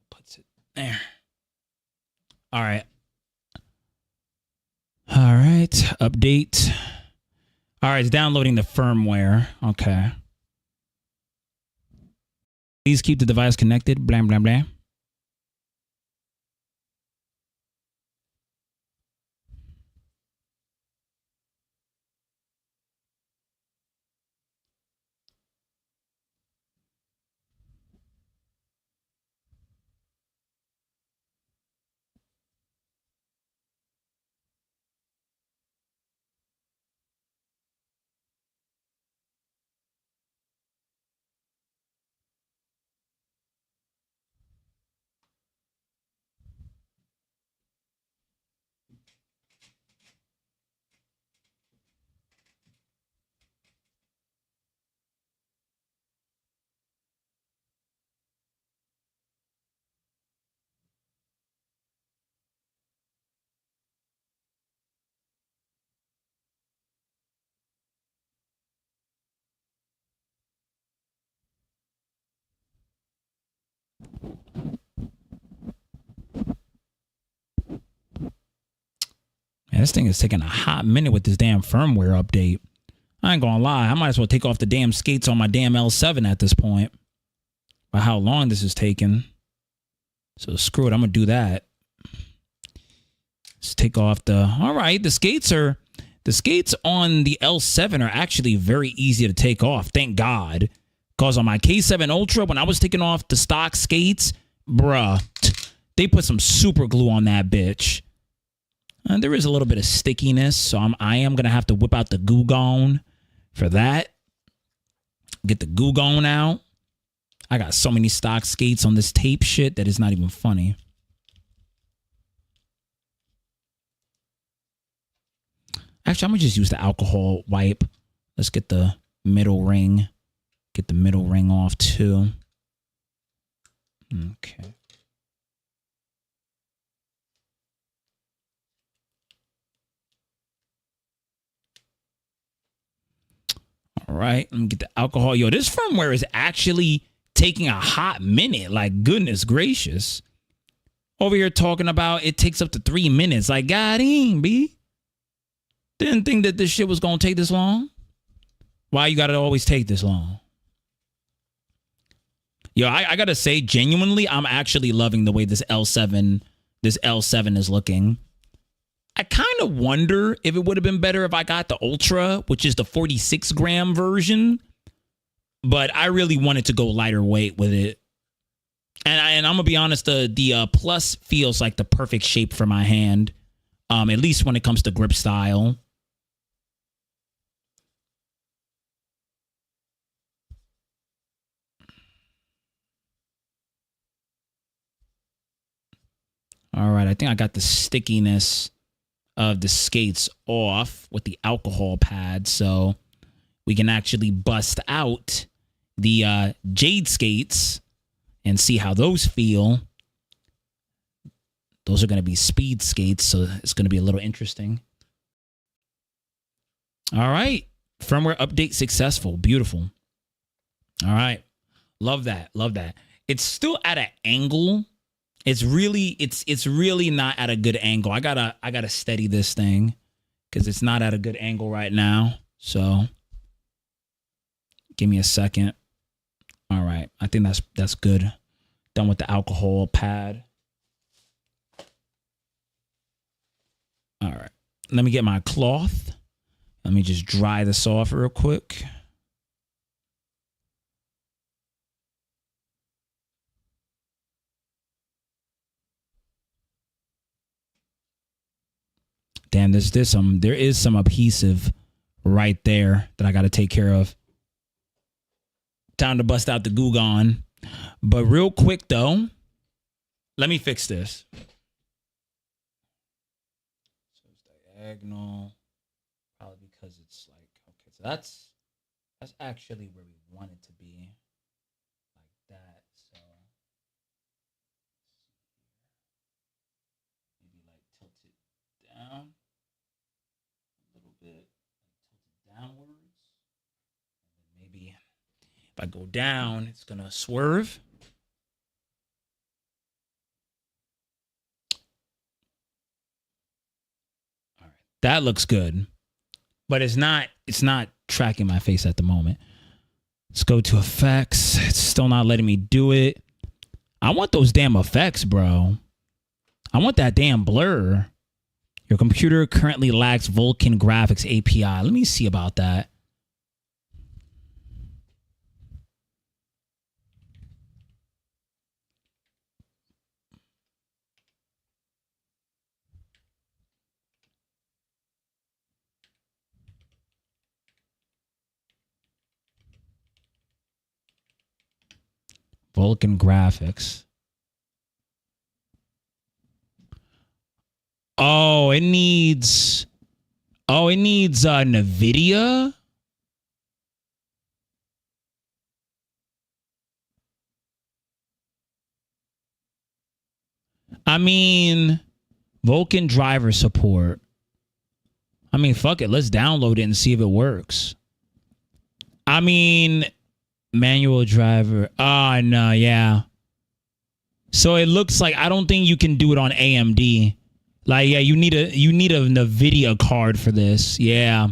Puts it there. All right. All right. Update. All right. It's downloading the firmware. Okay. Please keep the device connected. Blah, blah, blah. Man, this thing is taking a hot minute with this damn firmware update. I ain't gonna lie. I might as well take off the damn skates on my damn L7 at this point. By how long this is taking. So screw it. I'm gonna do that. Let's take off the... All right. The skates on the L7 are actually very easy to take off. Thank God. Because on my K7 Ultra, when I was taking off the stock skates, bruh, they put some super glue on that bitch. There is a little bit of stickiness, so I am going to have to whip out the Goo Gone for that. Get the Goo Gone out. I got so many stock skates on this tape shit that is not even funny. Actually, I'm going to just use the alcohol wipe. Let's get the middle ring. Get the middle ring off too. Okay. All right, let me get the alcohol. Yo, this firmware is actually taking a hot minute. Like, goodness gracious. Over here talking about it takes up to 3 minutes. Like, goddamn, B. Didn't think that this shit was going to take this long. Why you got to always take this long? Yo, I got to say, genuinely, I'm actually loving the way this L7 is looking. I kind of wonder if it would have been better if I got the Ultra, which is the 46 gram version. But I really wanted to go lighter weight with it. And I'm going to be honest, the Plus feels like the perfect shape for my hand. At least when it comes to grip style. All right, I think I got the stickiness of the skates off with the alcohol pad, so we can actually bust out the Jade skates and see how those feel. Those are going to be speed skates, so it's going to be a little interesting. All right, firmware update successful. Beautiful. All right, love that. Love that. It's still at an angle. It's really not at a good angle. I gotta steady this thing because it's not at a good angle right now. So give me a second. All right. I think that's good. Done with the alcohol pad. All right. Let me get my cloth. Let me just dry this off real quick. Damn, there is some adhesive right there that I got to take care of. Time to bust out the Goo Gone. But real quick though, let me fix this. diagonal. Probably because it's like, okay, so that's actually where we want it to be. Like that. So maybe like tilt it down a little bit, like tilt it downwards. And then maybe if I go down, it's gonna swerve. All right, that looks good, but it's not tracking my face at the moment. Let's go to effects. It's still not letting me do it. I want those damn effects, bro. I want that damn blur. Your computer currently lacks Vulkan graphics API. Let me see about that. Vulkan graphics. Oh, it needs NVIDIA. I mean, Vulkan driver support. I mean, fuck it. Let's download it and see if it works. I mean, manual driver. Oh, no, yeah. So it looks like I don't think you can do it on AMD. Like, yeah, you need a NVIDIA card for this. Yeah.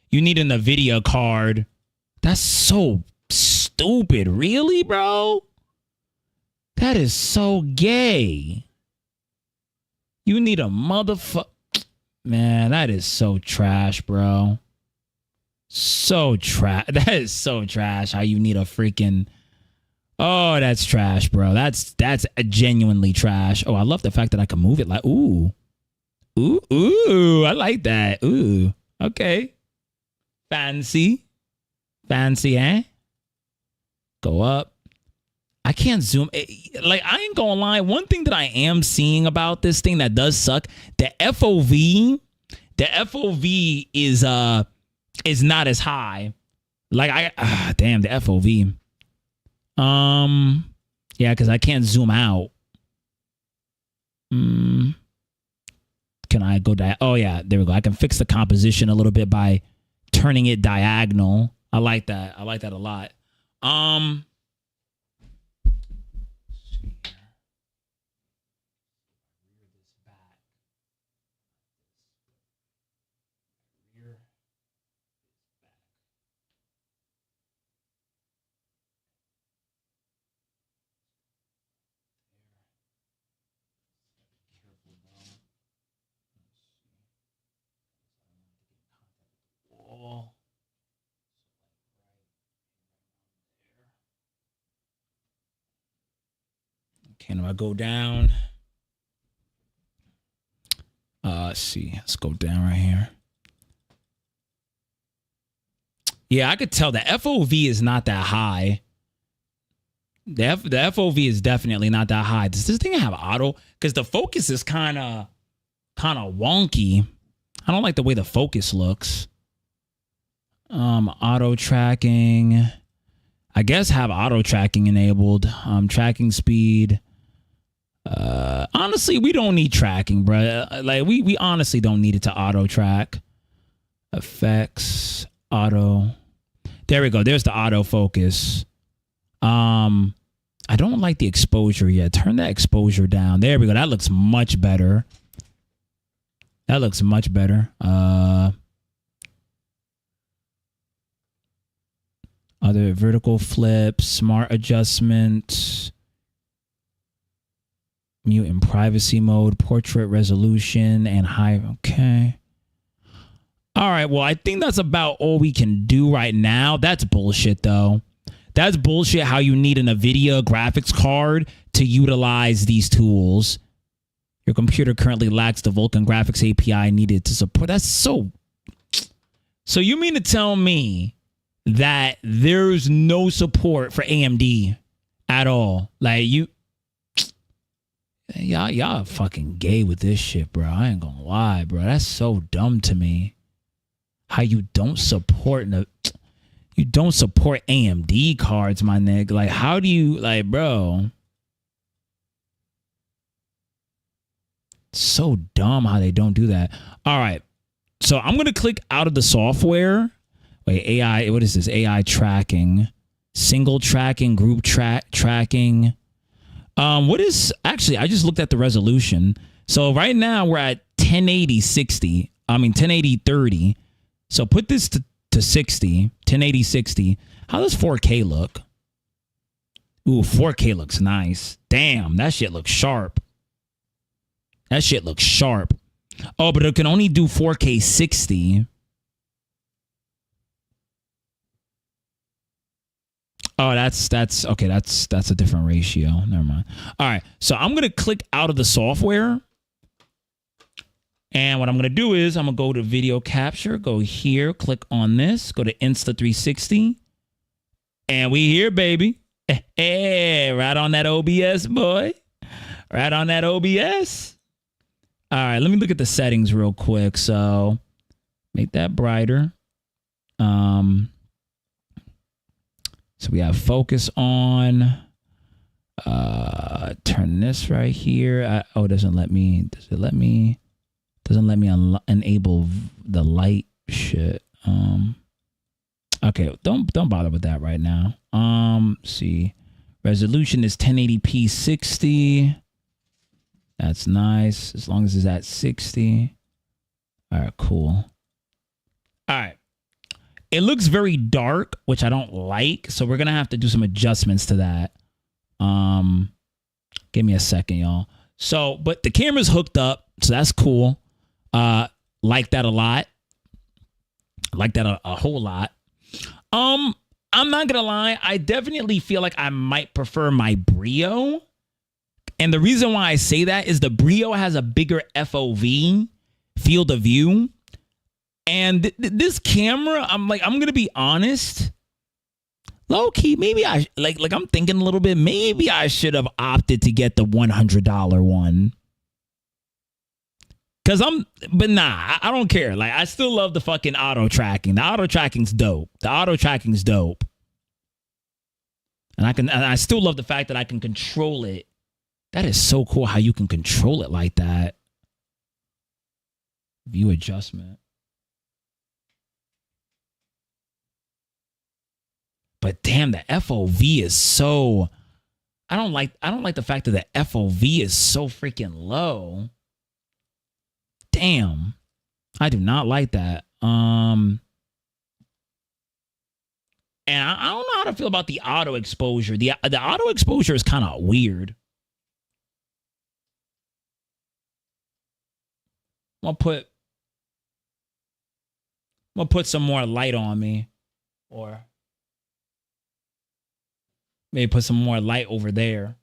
You need a NVIDIA card. That's so stupid. Really, bro? That is so gay. You need a motherfucker. Man, that is so trash, bro. So trash. That is so trash how you need a freaking... Oh, that's trash, bro. That's genuinely trash. Oh, I love the fact that I can move it like, ooh. Ooh, I like that. Ooh, okay. Fancy, eh? Go up. I can't zoom. Like, I ain't gonna lie. One thing that I am seeing about this thing that does suck, the FOV is not as high. Like, damn, the FOV. Yeah, because I can't zoom out. Can I go oh yeah, there we go. I can fix the composition a little bit by turning it diagonal. I like that. I like that a lot. Okay, now I go down. Let's see. Let's go down right here. Yeah, I could tell the FOV is not that high. The FOV is definitely not that high. Does this thing have auto? Because the focus is kind of wonky. I don't like the way the focus looks. Auto tracking. I guess have auto tracking enabled. Tracking speed. Honestly, we don't need tracking, bro. Like we honestly don't need it to auto track. Effects, auto. There we go. There's the auto focus. I don't like the exposure yet. Turn that exposure down. There we go. That looks much better. That looks much better. Other vertical flip, smart adjustment, mute in privacy mode, portrait resolution, and high. Okay. All right. Well, I think that's about all we can do right now. That's bullshit, though. That's bullshit how you need an NVIDIA graphics card to utilize these tools. Your computer currently lacks the Vulkan graphics API needed to support. That's so... So you mean to tell me that there's no support for AMD at all? Like, you... Y'all fucking gay with this shit, bro. I ain't gonna lie, bro. That's so dumb to me. How you don't support AMD cards, my nigga. Like, how do you, like, bro? So dumb how they don't do that. All right. So I'm going to click out of the software. Wait, AI, what is this? AI tracking, single tracking, group tracking. What is, actually, I just looked at the resolution. So right now we're at 1080 60. I mean, 1080 30. So put this to 60, 1080 60. How does 4K look? Ooh, 4K looks nice. Damn, that shit looks sharp. That shit looks sharp. Oh, but it can only do 4K 60. Oh, that's okay. That's a different ratio. Never mind. All right. So I'm going to click out of the software. And what I'm going to do is I'm going to go to video capture, go here, click on this, go to Insta360. And we here, baby. Hey, right on that OBS, boy. Right on that OBS. All right, let me look at the settings real quick. So make that brighter. So we have focus on. Turn this right here. Oh, it doesn't let me. Does it let me? Doesn't let me enable the light shit. Okay, don't bother with that right now. See, resolution is 1080p 60. That's nice, as long as it's at 60. All right, cool. All right. It looks very dark, which I don't like, so we're gonna have to do some adjustments to that. Give me a second, y'all. So, but the camera's hooked up, so that's cool. Like that a lot. Like that a whole lot. I'm not gonna lie, I definitely feel like I might prefer my Brio. And the reason why I say that is the Brio has a bigger FOV, field of view. And this camera, I'm going to be honest, low key, maybe I, like I'm thinking a little bit, maybe I should have opted to get the $100 one. But nah, I don't care. Like, I still love the fucking auto tracking. The auto tracking's dope. And I still love the fact that I can control it. That is so cool how you can control it like that. View adjustment. But damn, the FOV is so, I don't like the fact that the FOV is so freaking low. Damn. I do not like that. And I don't know how to feel about the auto exposure. The auto exposure is kind of weird. I'm gonna put some more light on me, or maybe put some more light over there.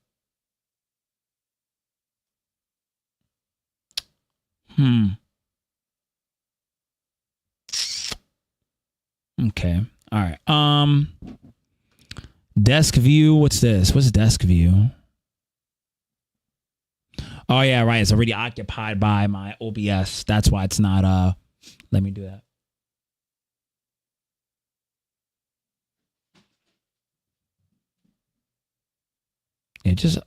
Okay. All right. Desk view. What's this? What's desk view? Oh yeah, right. It's already occupied by my OBS. That's why it's not let me do that. Yeah, just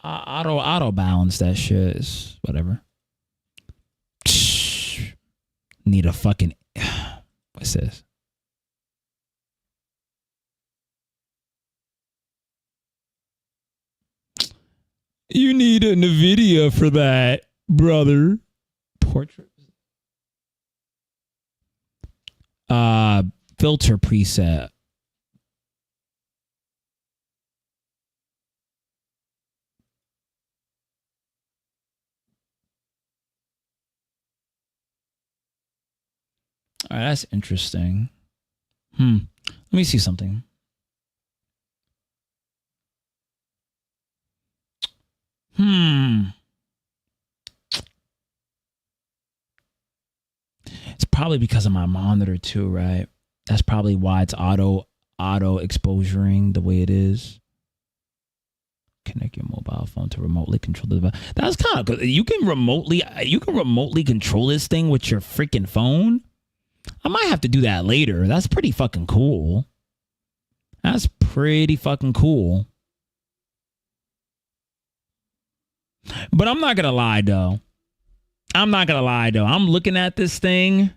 auto balance that shit. Is whatever. Need a fucking what's this? You need a NVIDIA for that, brother. Portrait. Filter preset. All right, that's interesting. Let me see something. It's probably because of my monitor too, right? That's probably why it's auto exposuring the way it is. Connect your mobile phone to remotely control the device. That's kind of good. You can remotely control this thing with your freaking phone. I might have to do that later. That's pretty fucking cool. That's pretty fucking cool. But I'm not gonna lie though. I'm looking at this thing,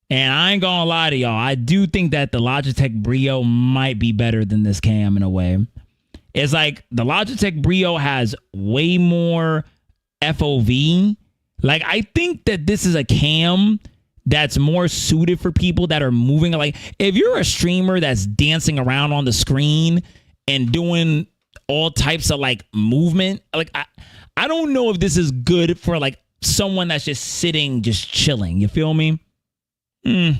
and I ain't gonna lie to y'all. I do think that the Logitech Brio might be better than this cam in a way. It's like the Logitech Brio has way more FOV. Like, I think that this is a cam that's more suited for people that are moving. Like, if you're a streamer that's dancing around on the screen and doing all types of like movement, like I don't know if this is good for like someone that's just sitting, just chilling. You feel me? I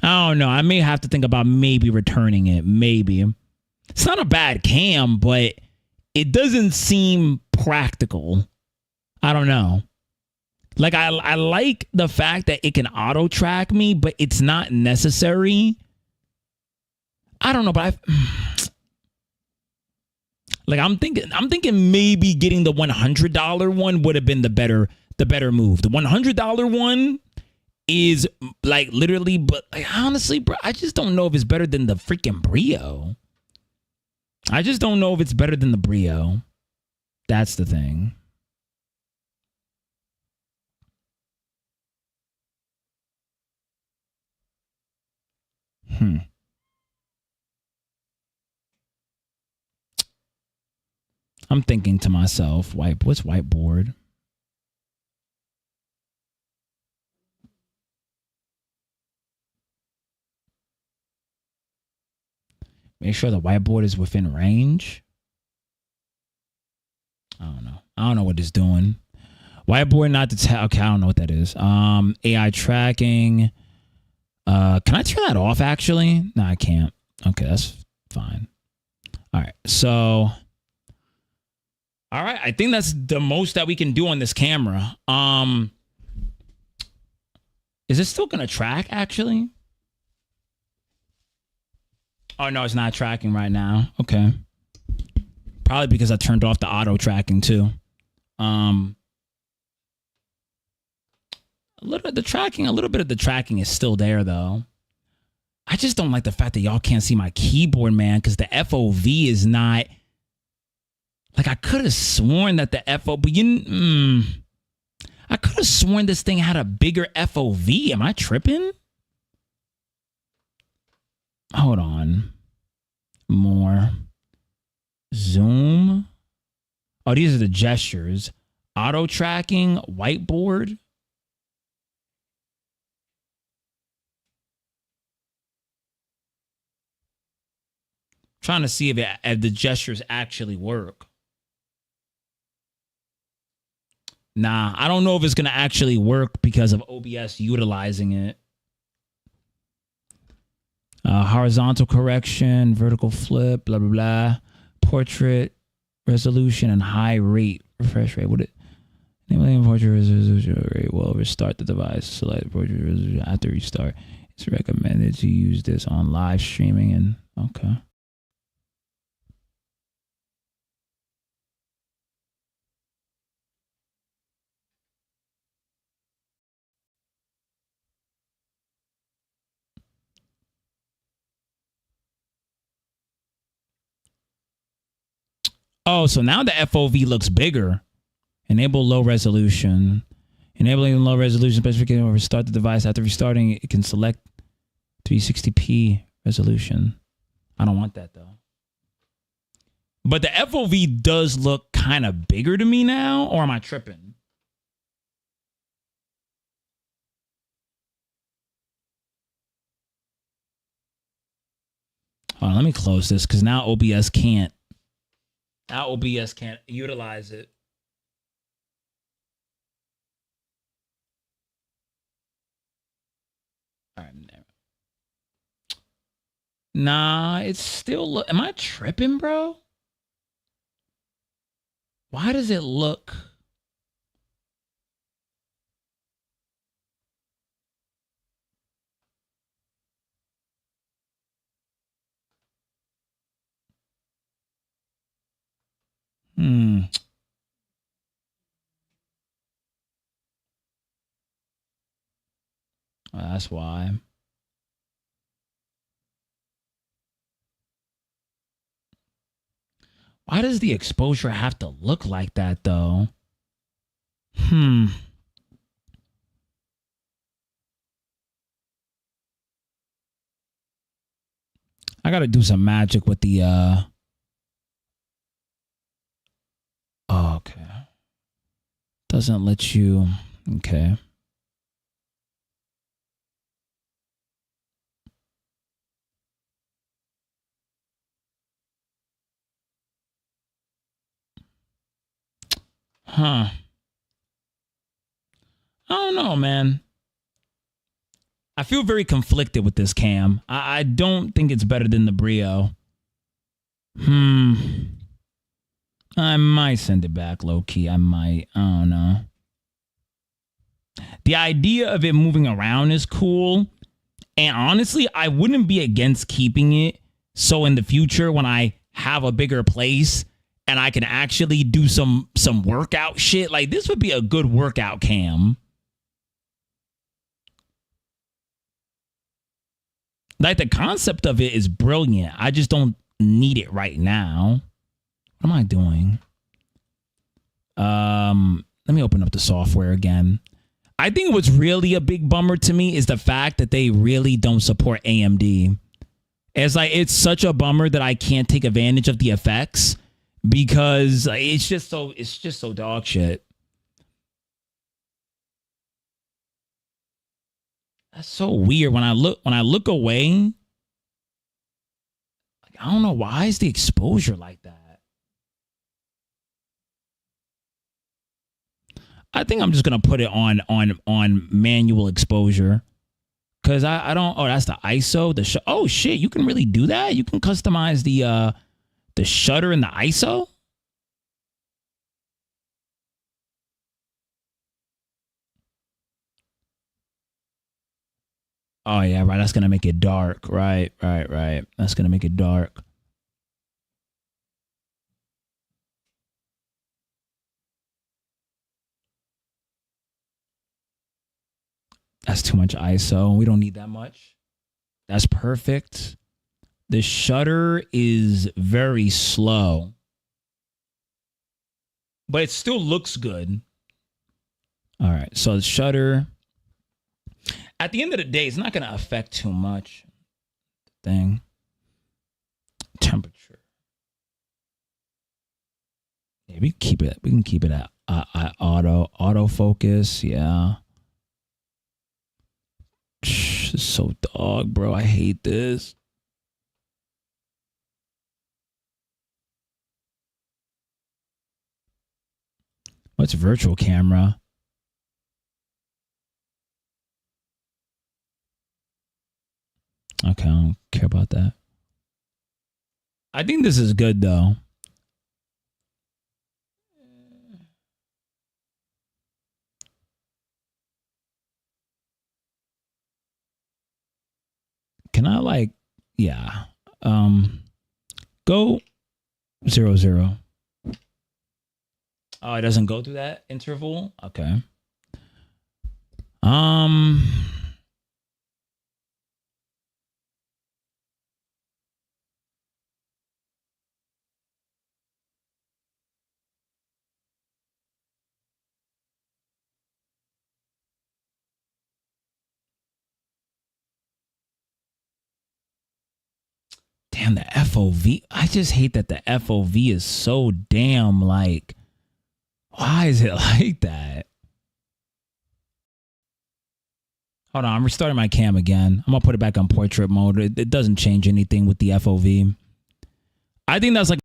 don't know. I may have to think about maybe returning it. Maybe. It's not a bad cam, but it doesn't seem practical. I don't know. Like, I like the fact that it can auto track me, but it's not necessary. I don't know, but I'm thinking maybe getting the $100 one would have been the better move. The $100 one is like literally, but like, honestly, bro, I just don't know if it's better than the freaking Brio. I just don't know if it's better than the Brio. That's the thing. I'm thinking to myself, what's whiteboard? Make sure the whiteboard is within range. I don't know. I don't know what it's doing. Whiteboard not detect. Okay, I don't know what that is. AI tracking. Can I turn that off actually? No, I can't. Okay, that's fine. All right. So all right, I think that's the most that we can do on this camera. Is it still gonna track actually? Oh no, it's not tracking right now. Okay. Probably because I turned off the auto tracking too. A little bit of the tracking is still there though. I just don't like the fact that y'all can't see my keyboard, man, because the FOV is not like, I could have sworn that the FOV, I could have sworn this thing had a bigger FOV. Am I tripping? Hold on. More. Zoom. Oh, these are the gestures. Auto tracking, whiteboard. Trying to see if the gestures actually work. Nah, I don't know if it's going to actually work because of OBS utilizing it. Horizontal correction, vertical flip, blah, blah, blah. Portrait resolution and high rate. Refresh rate. Would it? Enabling portrait resolution rate will restart the device. Select portrait resolution after restart. It's recommended to use this on live streaming and okay. Oh, so now the FOV looks bigger. Enable low resolution. Enabling low resolution specification will restart the device. After restarting, it can select 360p resolution. I don't want that though. But the FOV does look kind of bigger to me now, or am I tripping? Hold on, let me close this because now OBS can't. Now OBS can't utilize it. All right. Nah, it's still. Am I tripping, bro? Why does it look? That's why. Why does the exposure have to look like that, though? I gotta do some magic with the oh, okay. Doesn't let you, okay. Huh. I don't know, man. I feel very conflicted with this cam. I don't think it's better than the Brio. I might send it back low key. I might. I don't know. The idea of it moving around is cool. And honestly, I wouldn't be against keeping it. So in the future, when I have a bigger place and I can actually do some workout shit, like this would be a good workout cam. Like the concept of it is brilliant. I just don't need it right now. What am I doing? Let me open up the software again. I think what's really a big bummer to me is the fact that they really don't support AMD. It's such a bummer that I can't take advantage of the effects because it's just so dog shit. That's so weird. When I look away, like, I don't know, why is the exposure like that? I think I'm just gonna put it on manual exposure. Cause I don't. Oh, that's the ISO. Oh shit, you can really do that. You can customize the shutter and the ISO. Oh yeah, right. That's gonna make it dark. Right. That's gonna make it dark. That's too much ISO. We don't need that much. That's perfect. The shutter is very slow, but it still looks good. All right. So the shutter, at the end of the day, it's not going to affect too much. Thing. Temperature. Yeah, we can keep it at autofocus. Yeah. This is so dog, bro. I hate this. What's virtual camera? Okay, I don't care about that. I think this is good though. Can I go 0, 0. Oh, it doesn't go through that interval? Okay. Damn, the FOV. I just hate that the FOV is so damn like, why is it like that? Hold on, I'm restarting my cam again. I'm gonna put it back on portrait mode. It doesn't change anything with the FOV. I think that's like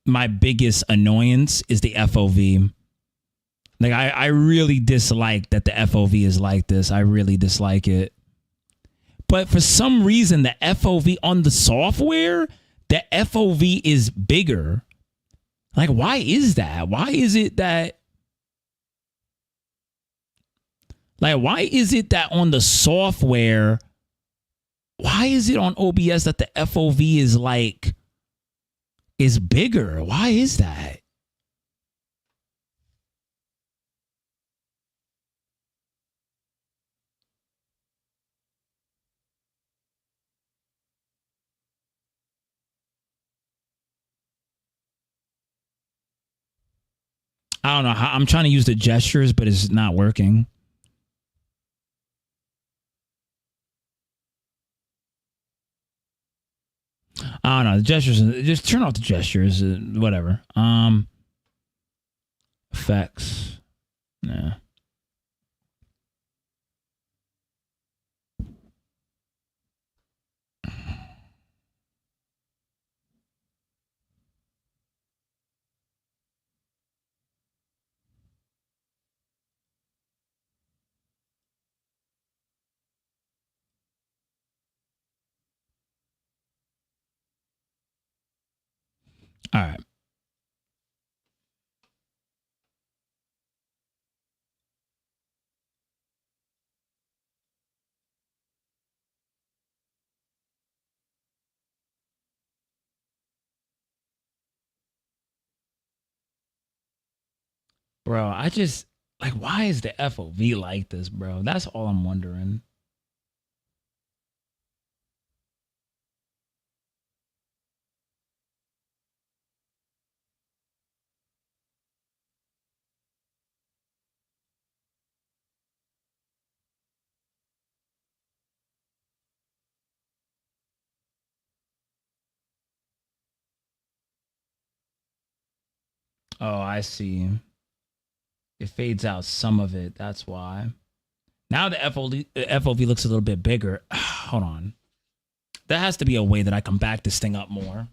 my biggest annoyance is the FOV. Like I really dislike that the FOV is like this. I really dislike it. But for some reason, the FOV on the software, the FOV is bigger. Like, why is that? Why is it that? Like, why is it that on the software, why is it on OBS that the FOV is like is bigger. Why is that? I don't know how. I'm trying to use the gestures, but it's not working. I don't know. The gestures, just turn off the gestures, whatever. Effects. Yeah. All right. Bro, I just like why is the FOV like this, bro? That's all I'm wondering. Oh, I see. It fades out some of it. That's why. Now the FOV looks a little bit bigger. Hold on. There has to be a way that I can back this thing up more.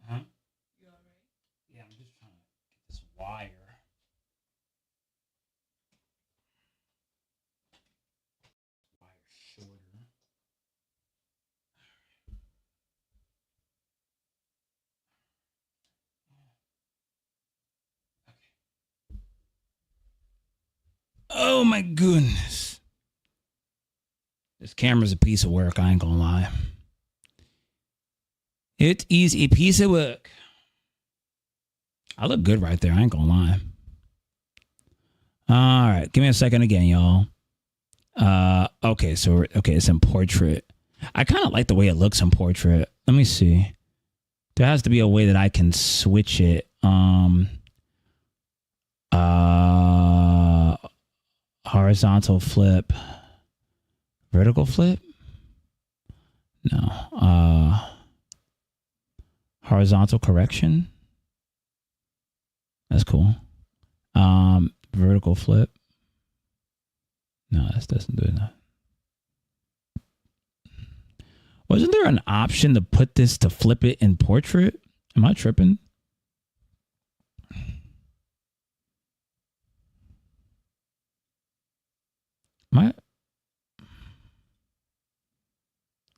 Huh? You all right? Yeah, I'm just trying to get this wire. Wire shorter. Oh my goodness. This camera's a piece of work, I ain't gonna lie. It is a piece of work. I look good right there, I ain't gonna lie. All right, give me a second again, y'all. Okay, so it's in portrait. I kind of like the way it looks in portrait. Let me see. There has to be a way that I can switch it. Horizontal flip, vertical flip. No. Horizontal correction. That's cool. Vertical flip. No, that doesn't do that. Wasn't there an option to put this to flip it in portrait? Am I tripping?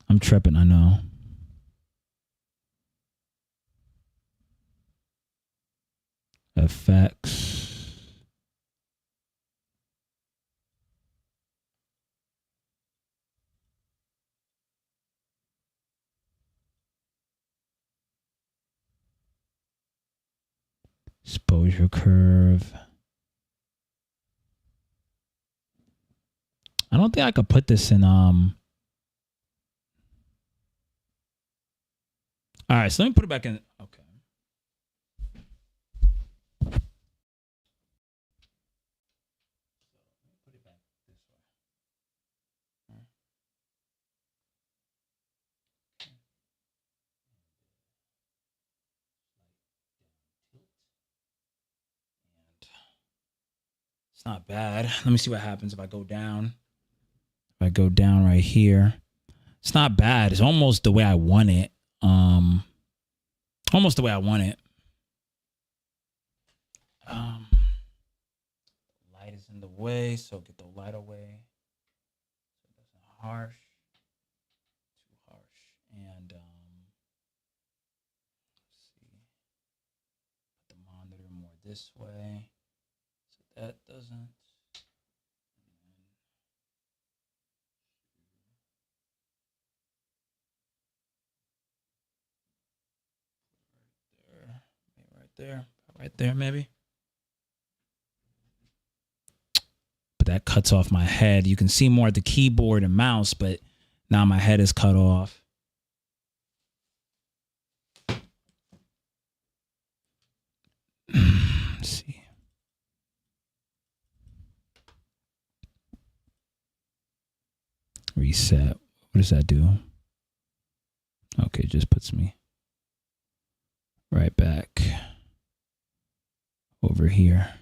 I'm tripping, I know. Effects. Exposure curve. I don't think I could put this in all right, so let me put it back in. Okay. Put it back this way. It's not bad. Let me see what happens if I go down. If I go down right here, it's not bad. It's almost the way I want it. Almost the way I want it. Light is in the way, so get the light away. So it doesn't harsh. Too harsh. And let's see. Put the monitor more this way. So that doesn't. Right there, maybe. But that cuts off my head. You can see more at the keyboard and mouse, but now my head is cut off. Let's see. Reset. What does that do? Okay, it just puts me right back over here.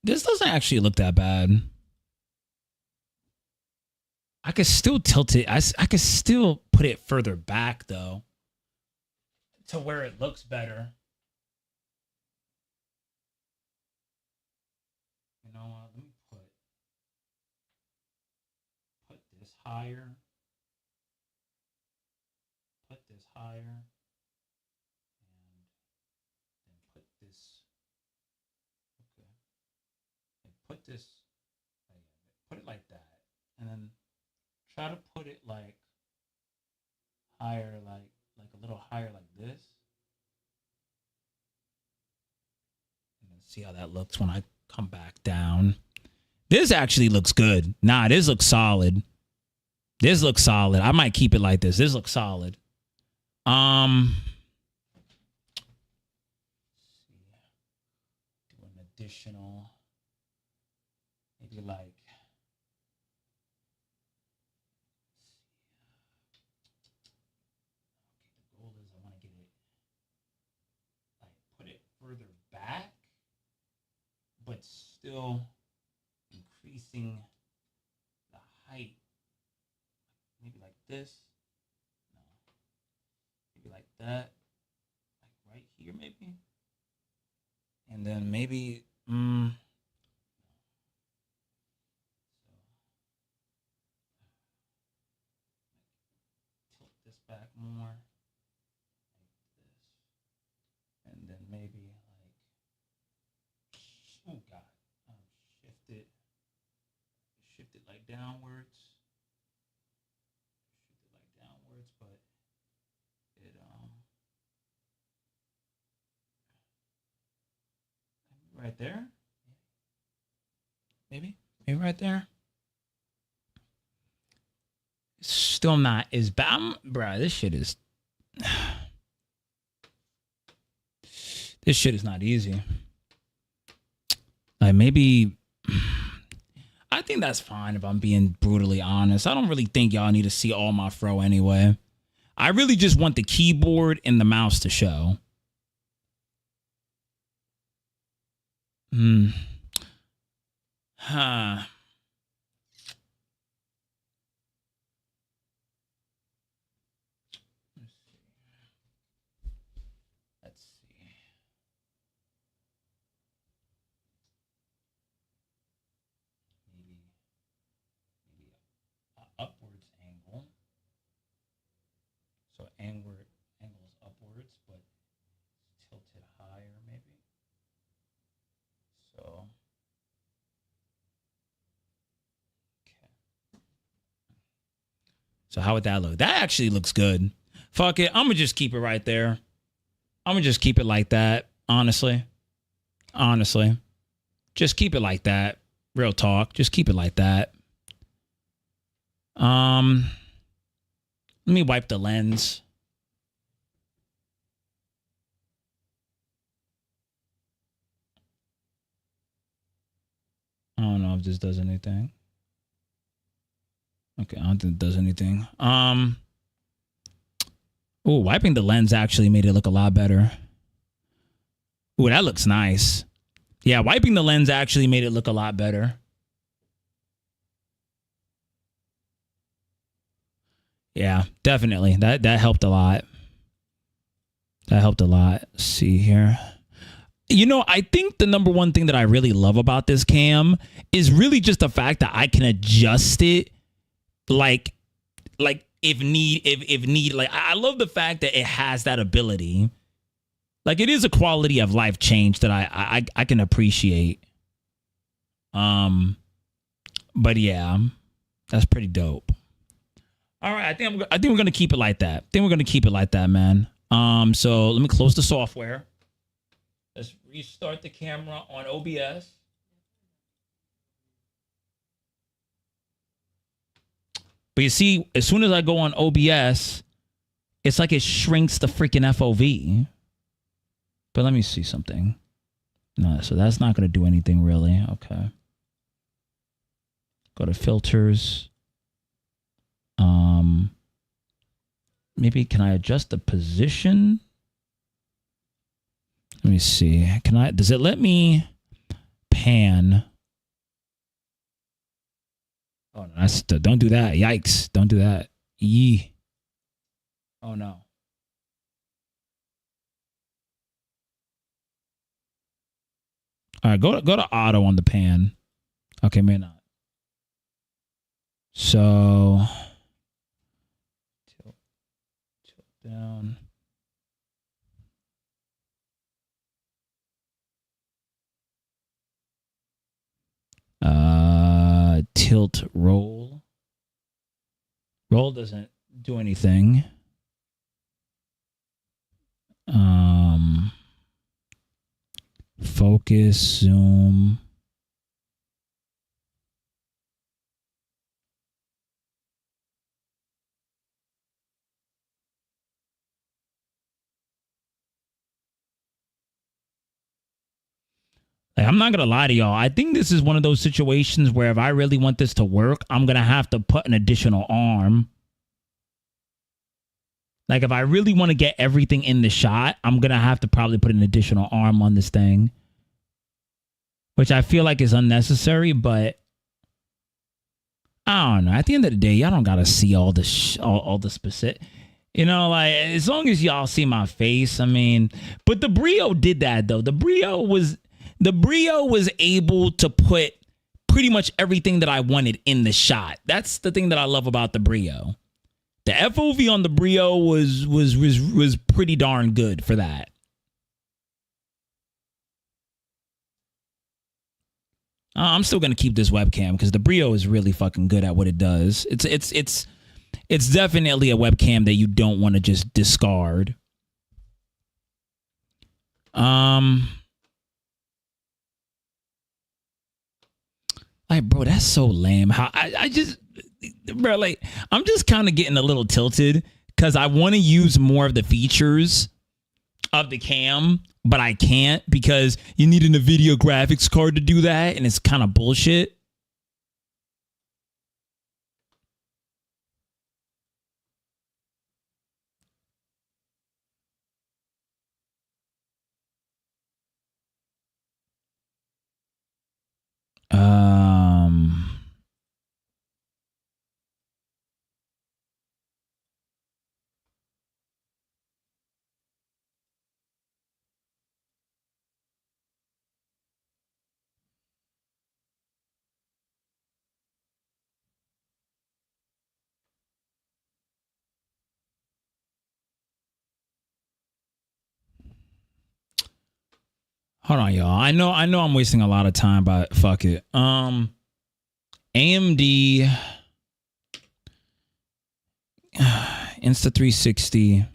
This doesn't actually look that bad. I could still tilt it. I could still put it further back though, to where it looks better. You know what? Let me put this higher. Put this higher. And put this. Okay. And put this. Put it like that. And then try to put it like higher, like a little higher like this. And then see how that looks when I come back down. This actually looks good. Nah, this looks solid. This looks solid. I might keep it like this. This looks solid. Do an additional, maybe like, okay, the goal is I want to get it, like, put it further back, but still increasing the height. Maybe like this. No. Maybe like that. Like right here, maybe. And then maybe tilt this back more. Like this. And then maybe like, oh God. Shift it like downwards. But it right there, maybe right there. It's still not as bad, bro. This shit is not easy. Like maybe I think that's fine if I'm being brutally honest. I don't really think y'all need to see all my fro anyway. I really just want the keyboard and the mouse to show. Huh. Let's see. Maybe upwards angle. So angles upwards, but tilted higher, maybe. So, okay. So how would that look? That actually looks good. Fuck it. I'm gonna just keep it right there. I'm gonna just keep it like that. Honestly, just keep it like that. Real talk. Just keep it like that. Let me wipe the lens. I don't know if this does anything. Okay, I don't think it does anything. Oh, wiping the lens actually made it look a lot better. Oh, that looks nice. Yeah, wiping the lens actually made it look a lot better. Yeah, definitely. That helped a lot. That helped a lot. Let's see here. You know, I think the number one thing that I really love about this cam is really just the fact that I can adjust it like if need. Like, I love the fact that it has that ability. Like, it is a quality of life change that I can appreciate. But yeah, that's pretty dope. All right, I think we're gonna keep it like that. I think we're gonna keep it like that, man. So let me close the software. Let's restart the camera on OBS. But you see, as soon as I go on OBS, it's like it shrinks the freaking FOV. But let me see something. No, so that's not going to do anything really. Okay. Go to filters. Maybe can I adjust the position? Let me see. Does it let me pan? Oh, no, don't do that. Yikes. Don't do that. Yee. Oh, no. All right, go to auto on the pan. Okay, may not. So tilt down. Tilt roll. Roll doesn't do anything. Focus, zoom. Like, I'm not going to lie to y'all. I think this is one of those situations where if I really want this to work, I'm going to have to put an additional arm. Like, if I really want to get everything in the shot, I'm going to have to probably put an additional arm on this thing. Which I feel like is unnecessary, but I don't know. At the end of the day, y'all don't got to see all the all the specific. You know, like, as long as y'all see my face, I mean. But the Brio did that, though. The Brio was able to put pretty much everything that I wanted in the shot. That's the thing that I love about the Brio. The FOV on the Brio was pretty darn good for that. I'm still gonna keep this webcam because the Brio is really fucking good at what it does. It's definitely a webcam that you don't want to just discard. Like, bro, that's so lame. How I just, bro, like, I'm just kind of getting a little tilted because I want to use more of the features of the cam, but I can't because you need an NVIDIA graphics card to do that, and it's kind of bullshit. Hold on, y'all. I know I'm wasting a lot of time, but fuck it. AMD Insta360.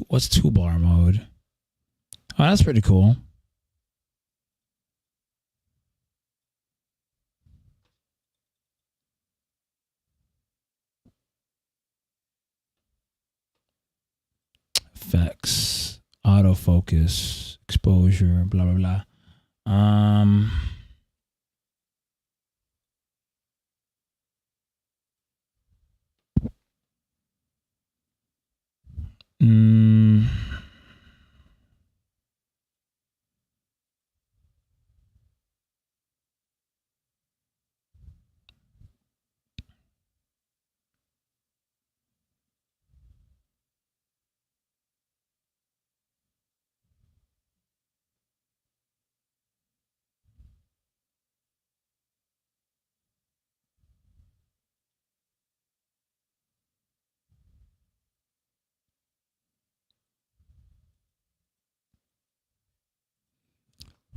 What's two bar mode? Oh, that's pretty cool. Effects, autofocus, exposure, blah blah blah.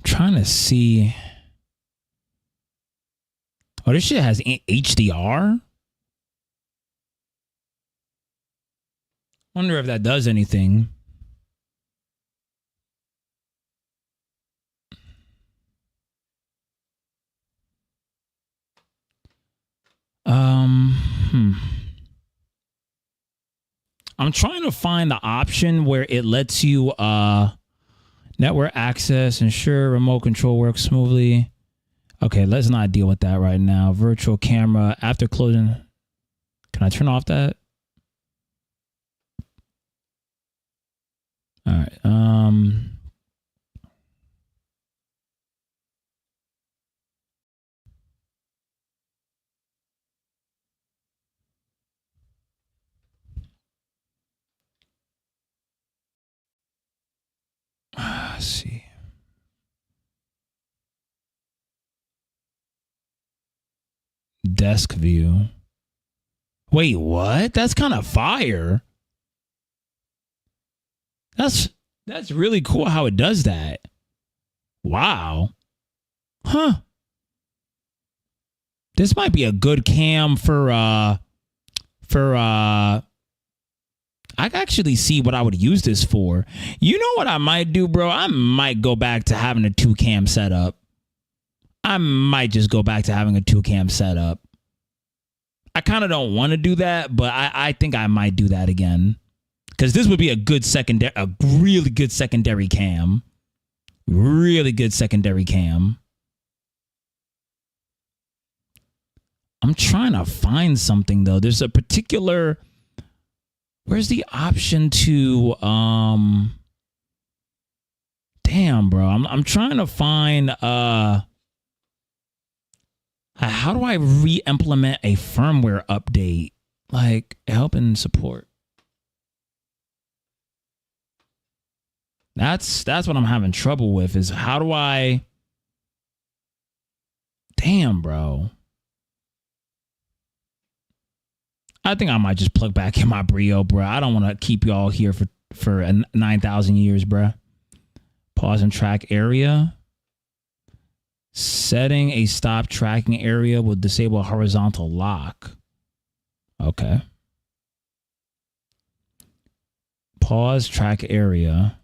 Trying to see. Oh, this shit has HDR. Wonder if that does anything. I'm trying to find the option where it lets you network access, ensure remote control works smoothly. Okay, let's not deal with that right now. Virtual camera after closing. Can I turn off that? All right. Let's see. Desk view. Wait, what? That's kind of fire. That's really cool how it does that. Wow. Huh. This might be a good cam for I can actually see what I would use this for. You know what I might do, bro? I might go back to having a 2-cam setup. I might just go back to having a 2-cam setup. I kind of don't want to do that, but I think I might do that again. Because this would be a really good secondary cam. Really good secondary cam. I'm trying to find something though. There's a particular, where's the option to damn, bro. I'm trying to find how do I re-implement a firmware update? Like help and support. That's what I'm having trouble with, is how do I, damn, bro. I think I might just plug back in my Brio, bro. I don't want to keep y'all here for 9,000 years, bro. Pause and track area. Setting a stop tracking area will disable horizontal lock. Okay. Pause track area.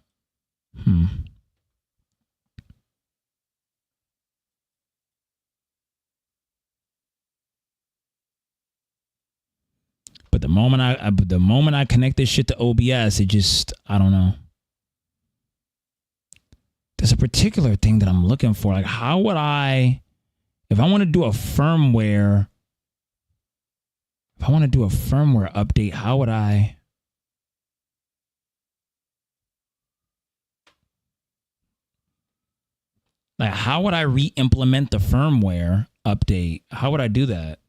But the moment I connect this shit to OBS, it just, I don't know. There's a particular thing that I'm looking for. Like, how would I, if I want to do a firmware update, how would I? Like, how would I re-implement the firmware update? How would I do that?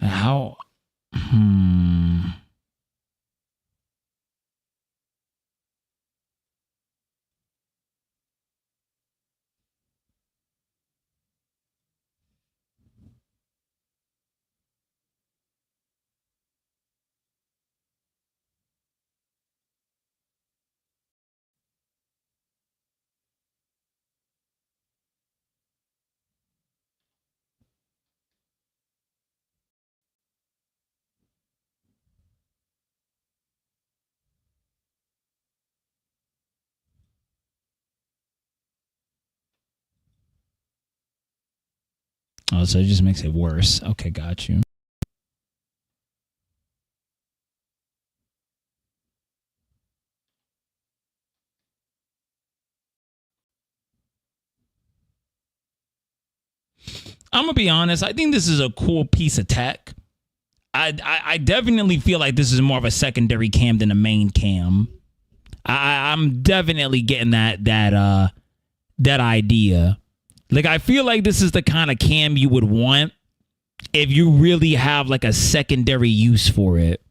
How? Oh, so it just makes it worse. Okay, got you. I'm gonna be honest. I think this is a cool piece of tech. I definitely feel like this is more of a secondary cam than a main cam. I'm definitely getting that idea. Like, I feel like this is the kind of cam you would want if you really have like a secondary use for it.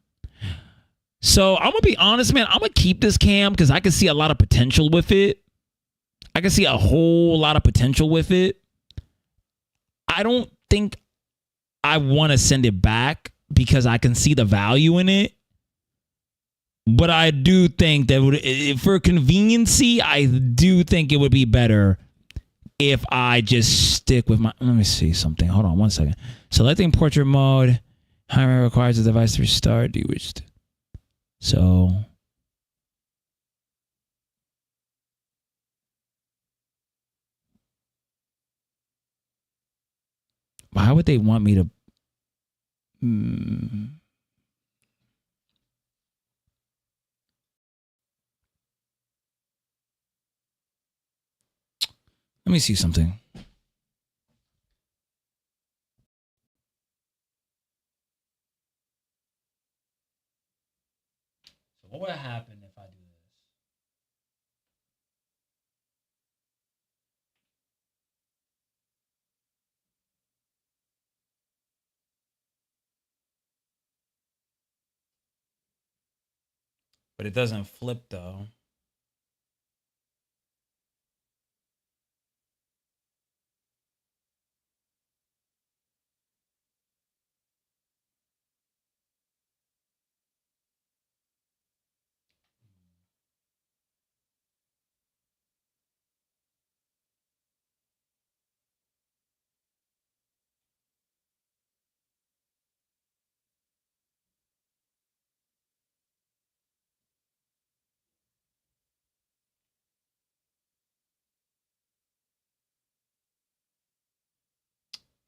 So I'm gonna be honest, man. I'm gonna keep this cam because I can see a lot of potential with it. I can see a whole lot of potential with it. I don't think I want to send it back because I can see the value in it. But I do think that for conveniency, I do think it would be better if I just stick with my, let me see something. Hold on 1 second. Selecting portrait mode. Timer requires the device to restart. Do you wish to? So. Why would they want me to? Let me see something. So what would happen if I do this? But it doesn't flip though.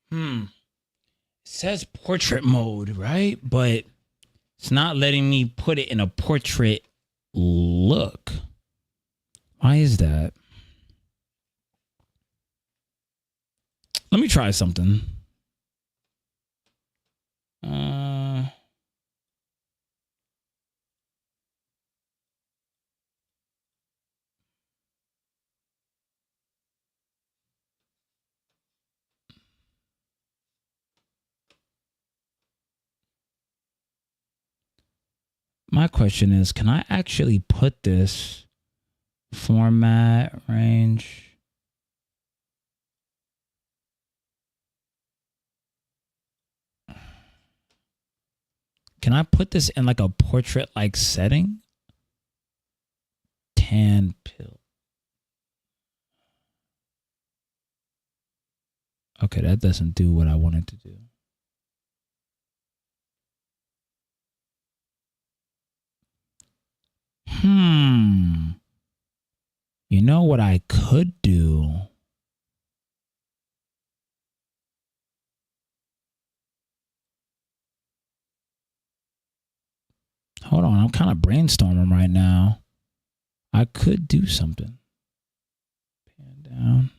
It says portrait mode, right? But it's not letting me put it in a portrait look. Why is that? Let me try something. My question is, can I actually put this format range? Can I put this in like a portrait like setting? Tan pill. Okay, that doesn't do what I wanted to do. You know what I could do? Hold on, I'm kind of brainstorming right now. I could do something. Pan down.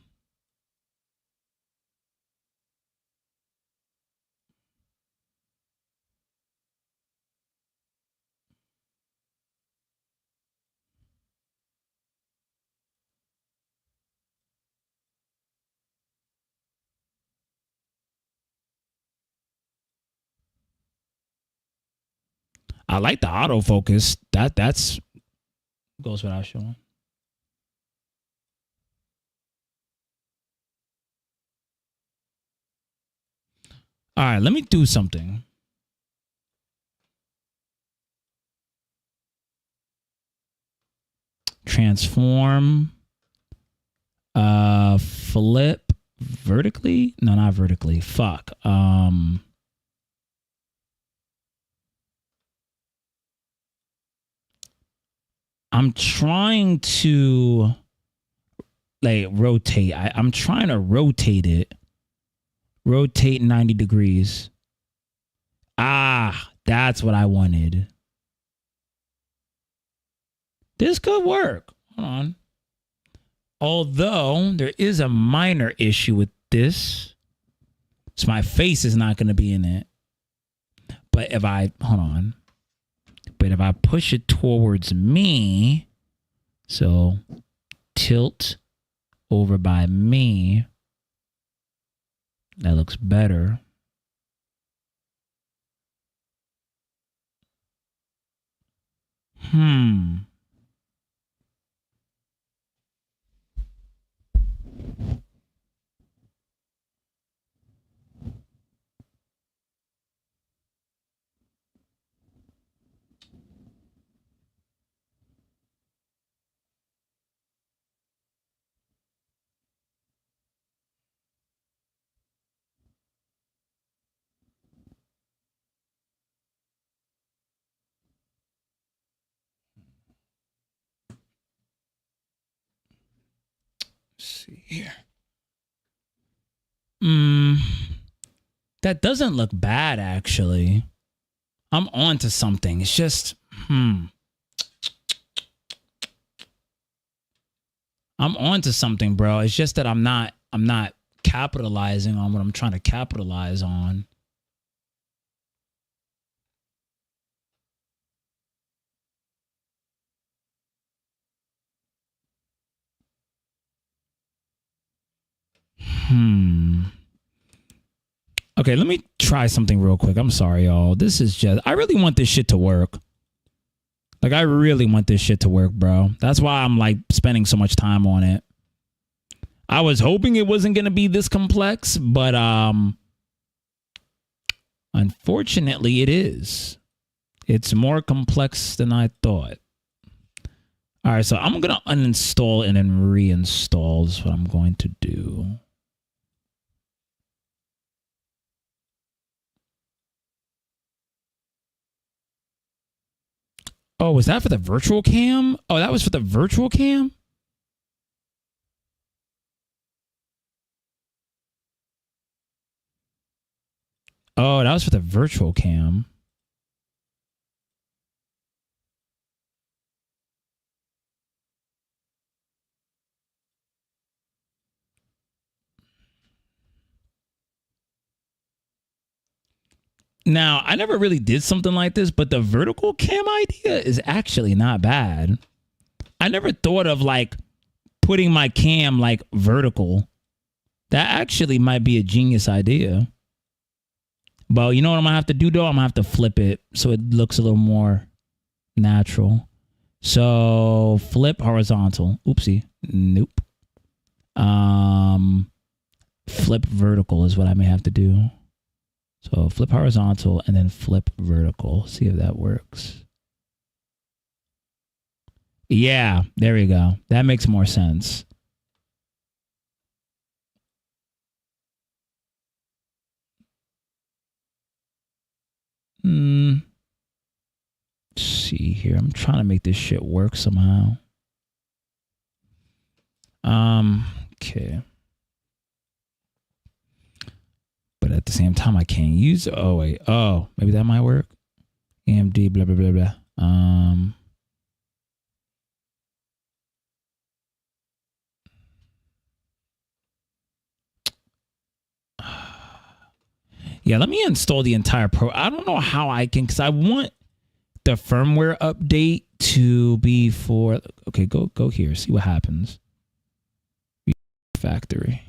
I like the autofocus. That's goes without showing. All right, let me do something. Transform. Flip vertically? No, not vertically. Fuck. I'm trying to like rotate. I'm trying to rotate it. Rotate 90 degrees. Ah, that's what I wanted. This could work. Hold on. Although there is a minor issue with this. So my face is not going to be in it. But if I, hold on. But if I push it towards me, so tilt over by me, that looks better. See here. That doesn't look bad, actually. I'm on to something. It's just, I'm on to something, bro. It's just that I'm not capitalizing on what I'm trying to capitalize on. Okay, let me try something real quick. I'm sorry, y'all. This is just, I really want this shit to work. Like, I really want this shit to work, bro. That's why I'm, like, spending so much time on it. I was hoping it wasn't going to be this complex, but unfortunately, it is. It's more complex than I thought. All right, so I'm going to uninstall and then reinstall is what I'm going to do. Oh, was that for the virtual cam? Oh, that was for the virtual cam? Oh, that was for the virtual cam. Now, I never really did something like this, but the vertical cam idea is actually not bad. I never thought of like putting my cam like vertical. That actually might be a genius idea. But you know what I'm gonna have to do though? I'm gonna have to flip it so it looks a little more natural. So flip horizontal. Oopsie. Nope. Flip vertical is what I may have to do. So flip horizontal and then flip vertical. See if that works. Yeah, there we go. That makes more sense. Let's see here. I'm trying to make this shit work somehow. Okay. But at the same time, I can't use. Oh wait. Oh, maybe that might work. AMD. Blah blah blah blah. Yeah, let me install the entire pro. I don't know how I can, because I want the firmware update to be for. Okay, go here. See what happens. Factory.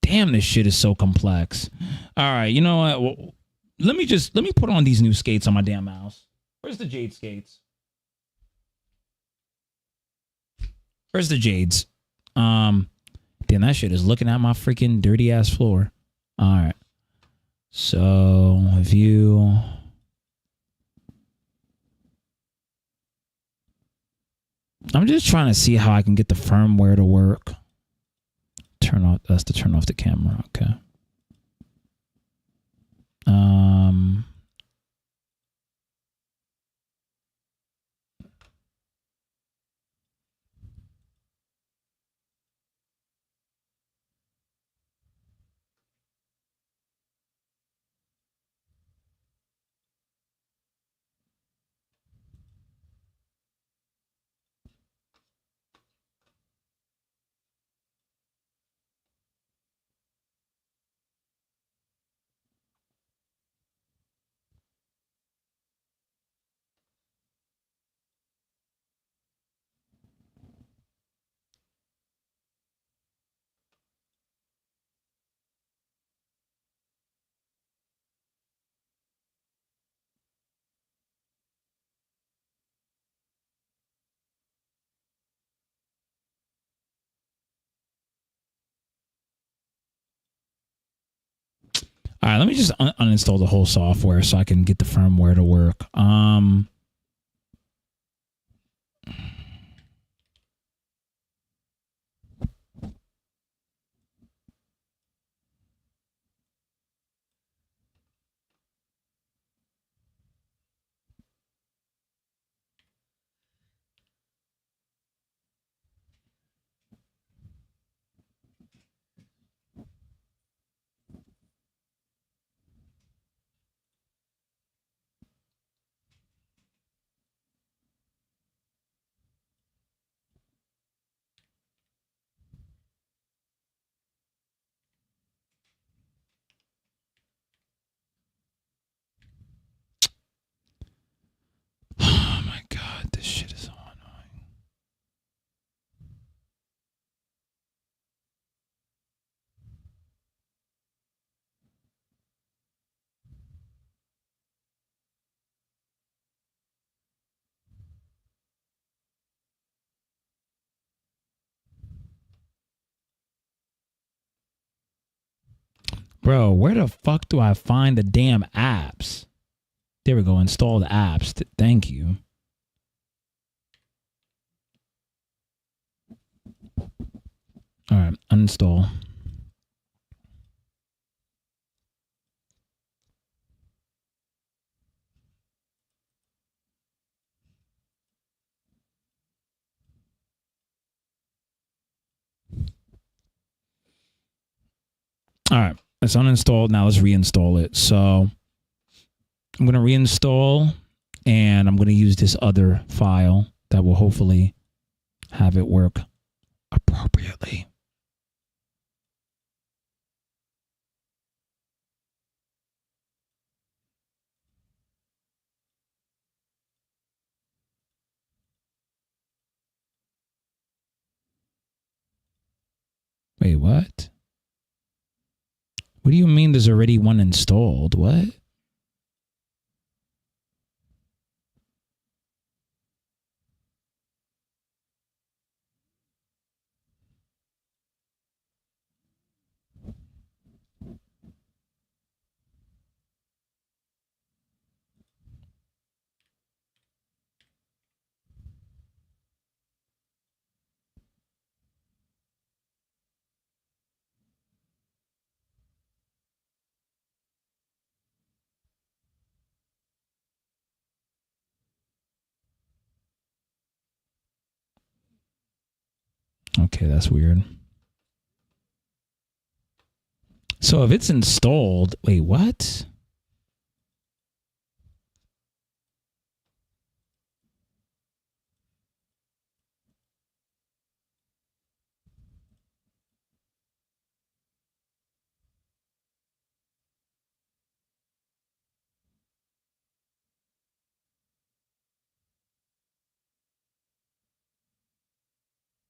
Damn, this shit is so complex. All right, you know what? Well, let me put on these new skates on my damn mouse. Where's the Jade skates? Where's the Jades? Damn, that shit is looking at my freaking dirty ass floor. All right. So view. I'm just trying to see how I can get the firmware to work. Turn off. That's to turn off the camera. Okay. All right, let me just uninstall the whole software so I can get the firmware to work. Oh my God, this shit is so annoying. Bro, where the fuck do I find the damn apps? There we go. Install the apps. Thank you. All right, uninstall. All right, it's uninstalled. Now let's reinstall it. So I'm going to reinstall, and I'm going to use this other file that will hopefully have it work appropriately. Wait, what? What do you mean there's already one installed? What? Okay, that's weird. So if it's installed, wait, what?